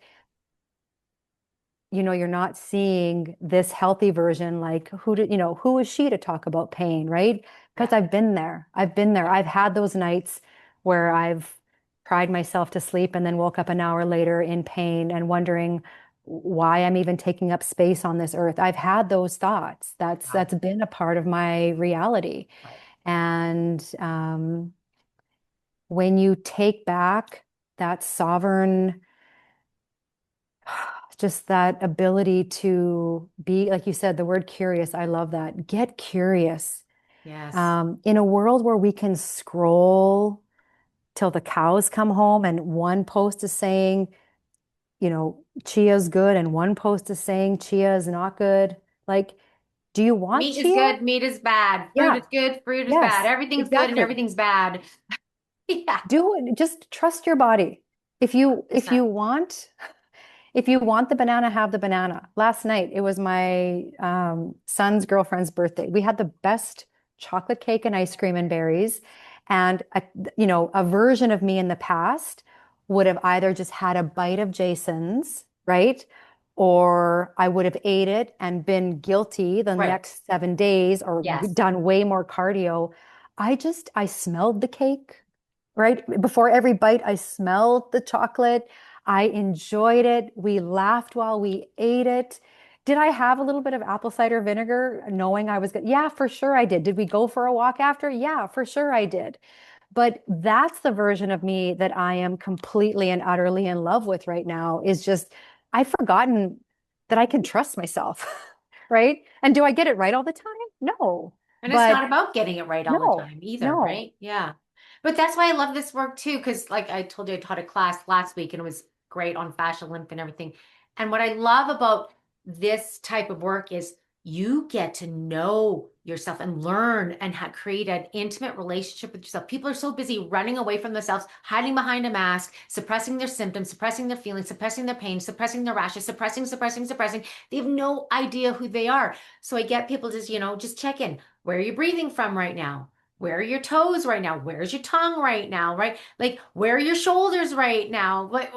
you're not seeing this healthy version, like who is she to talk about pain, right? Because Yeah. I've been there. I've been there. I've had those nights where I've cried myself to sleep and then woke up an hour later in pain and wondering why I'm even taking up space on this earth. I've had those thoughts. That's Wow. that's been a part of my reality. Right. And when you take back that sovereign, just that ability to be, like you said, the word curious, I love that. Get curious. Yes. In a world where we can scroll till the cows come home and one post is saying, chia's good and one post is saying chia is not good. Like, do you want Meat is chia? good, meat is bad. Fruit Yeah. is good, fruit is bad. Yes, Everything's good and exactly. everything's bad. Yeah. Do it. Just trust your body. If you 100%. want if you want the banana, have the banana. Last night, it was my son's girlfriend's birthday. We had the best chocolate cake and ice cream and berries. And a version of me in the past would have either just had a bite of Jason's, right? Or I would have ate it and been guilty the Right. next 7 days or Yes. done way more cardio. I smelled the cake, right? Before every bite, I smelled the chocolate. I enjoyed it. We laughed while we ate it. Did I have a little bit of apple cider vinegar knowing I was good? Yeah, for sure I did. Did we go for a walk after? Yeah, for sure I did. But that's the version of me that I am completely and utterly in love with right now is just, I've forgotten that I can trust myself, right? And do I get it right all the time? No. And it's But not about getting it right all the no, time either, no. right? Yeah. But that's why I love this work too, because like I told you, I taught a class last week and it was great on fascial lymph and everything. And what I love about this type of work is you get to know yourself and learn and create an intimate relationship with yourself. People are so busy running away from themselves, hiding behind a mask, suppressing their symptoms, suppressing their feelings, suppressing their pain, suppressing their rashes, suppressing. They have no idea who they are. So I get people just, just check in. Where are you breathing from right now? Where are your toes right now? Where's your tongue right now? Right? Like, where are your shoulders right now? Like,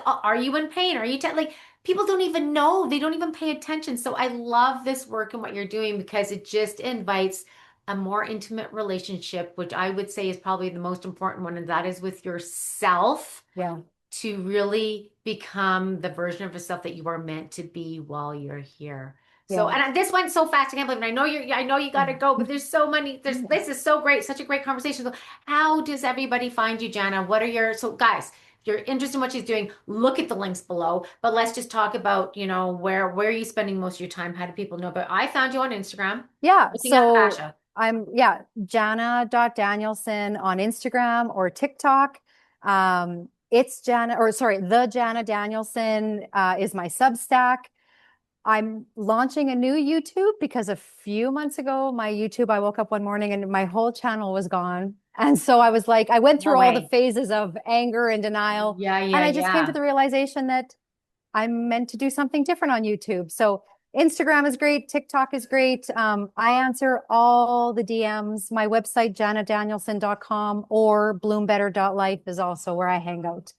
are you in pain? Are you like, people don't even know. They don't even pay attention. So I love this work and what you're doing because it just invites a more intimate relationship, which I would say is probably the most important one, and that is with yourself. Yeah. To really become the version of yourself that you are meant to be while you're here. So, Yeah. and this went so fast. I can't believe it. I know you got to go, but there's so many, this is so great. Such a great conversation. So how does everybody find you, Jana? So guys, if you're interested in what she's doing, look at the links below, but let's just talk about, where are you spending most of your time? How do people know? But I found you on Instagram, Yeah. looking at So fascia. Jana.Danielson on Instagram or TikTok. It's Jana, or sorry, the Jana Danielson is my Substack. I'm launching a new YouTube because a few months ago, my YouTube, I woke up one morning and my whole channel was gone. And so I was like, I went No through all the way. phases of anger and denial. Yeah, And yeah, I just came to yeah. the realization that I'm meant to do something different on YouTube. So Instagram is great. TikTok is great. I answer all the DMs. My website, janadanielson.com or bloombetter.life is also where I hang out.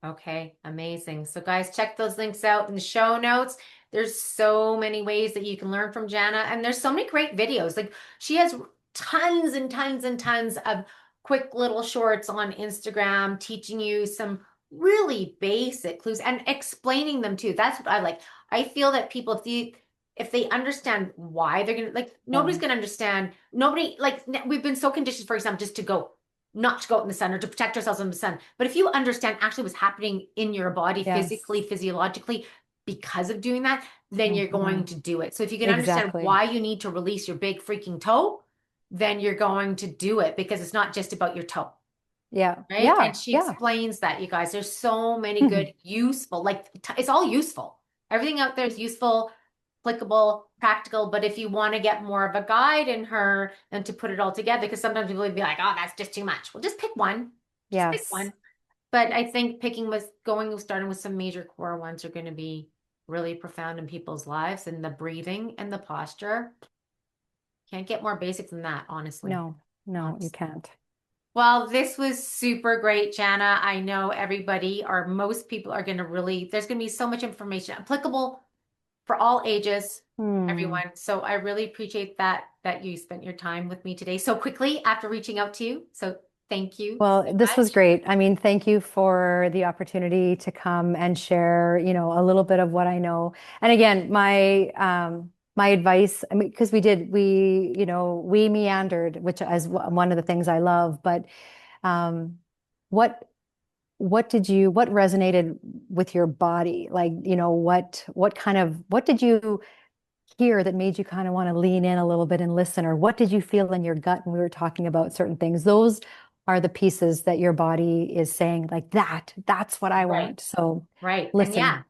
Okay, amazing. So guys, check those links out in the show notes. There's so many ways that you can learn from Jana, and there's so many great videos. Like she has tons and tons and tons of quick little shorts on Instagram teaching you some really basic clues and explaining them too. That's what I like. I feel that people, if they understand why they're gonna like, nobody's Yeah. gonna understand. Nobody like we've been so conditioned, for example, just to go not to go out in the sun or to protect ourselves from the sun. But if you understand actually what's happening in your body Yes. physically, physiologically, because of doing that, then you're going Mhm. to do it. So if you can understand Exactly. why you need to release your big freaking toe, then you're going to do it because it's not just about your toe. Yeah. Right. Yeah. And she Yeah. explains that, you guys. There's so many Mhm. good, useful, like it's all useful. Everything out there is useful, applicable, practical. But if you want to get more of a guide in her and to put it all together, because sometimes people would be like, oh, that's just too much. Well, just pick one. Just pick Yes. one. But I think starting with some major core ones are going to be really profound in people's lives, and the breathing and the posture. Can't get more basic than that, honestly. No, no, you Honestly. can't. Well, this was super great, Jana. I know everybody or most people are going to there's going to be so much information applicable for all ages, Hmm. everyone. So I really appreciate that you spent your time with me today so quickly after reaching out to you. So thank you Well, so this was much. great. I mean, thank you for the opportunity to come and share, a little bit of what I know. And again, my advice, I mean, because we meandered, which is one of the things I love, but um, what what resonated with your body? Like, what did you hear that made you kind of want to lean in a little bit and listen? Or what did you feel in your gut when we were talking about certain things? Those are the pieces that your body is saying, like, that's what I Right. want. So Right. And listen. yeah,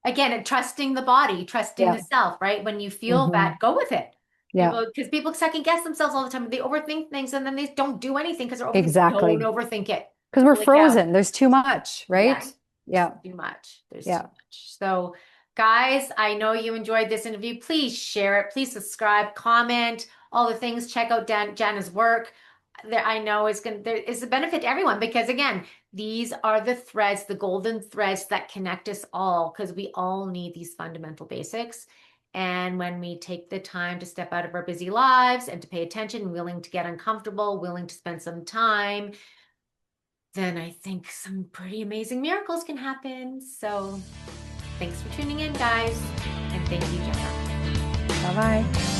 again, trusting the body, trusting the Yeah. self, right? When you feel Hmm. that, go with it. Yeah, Because people second guess themselves all the time. They overthink things and then they don't do anything because they're overthinking. Don't exactly. overthink it. Because we're Holy cow. frozen. There's too much, Yeah. right? Yeah. Too much. There's Yeah. too much. So, guys, I know you enjoyed this interview. Please share it. Please subscribe, comment, all the things. Check out Jana's work. There, I know there is a benefit to everyone because again, these are the threads, the golden threads that connect us all because we all need these fundamental basics. And when we take the time to step out of our busy lives and to pay attention, willing to get uncomfortable, willing to spend some time, then I think some pretty amazing miracles can happen. So thanks for tuning in, guys. And thank you, Jana. Bye-bye.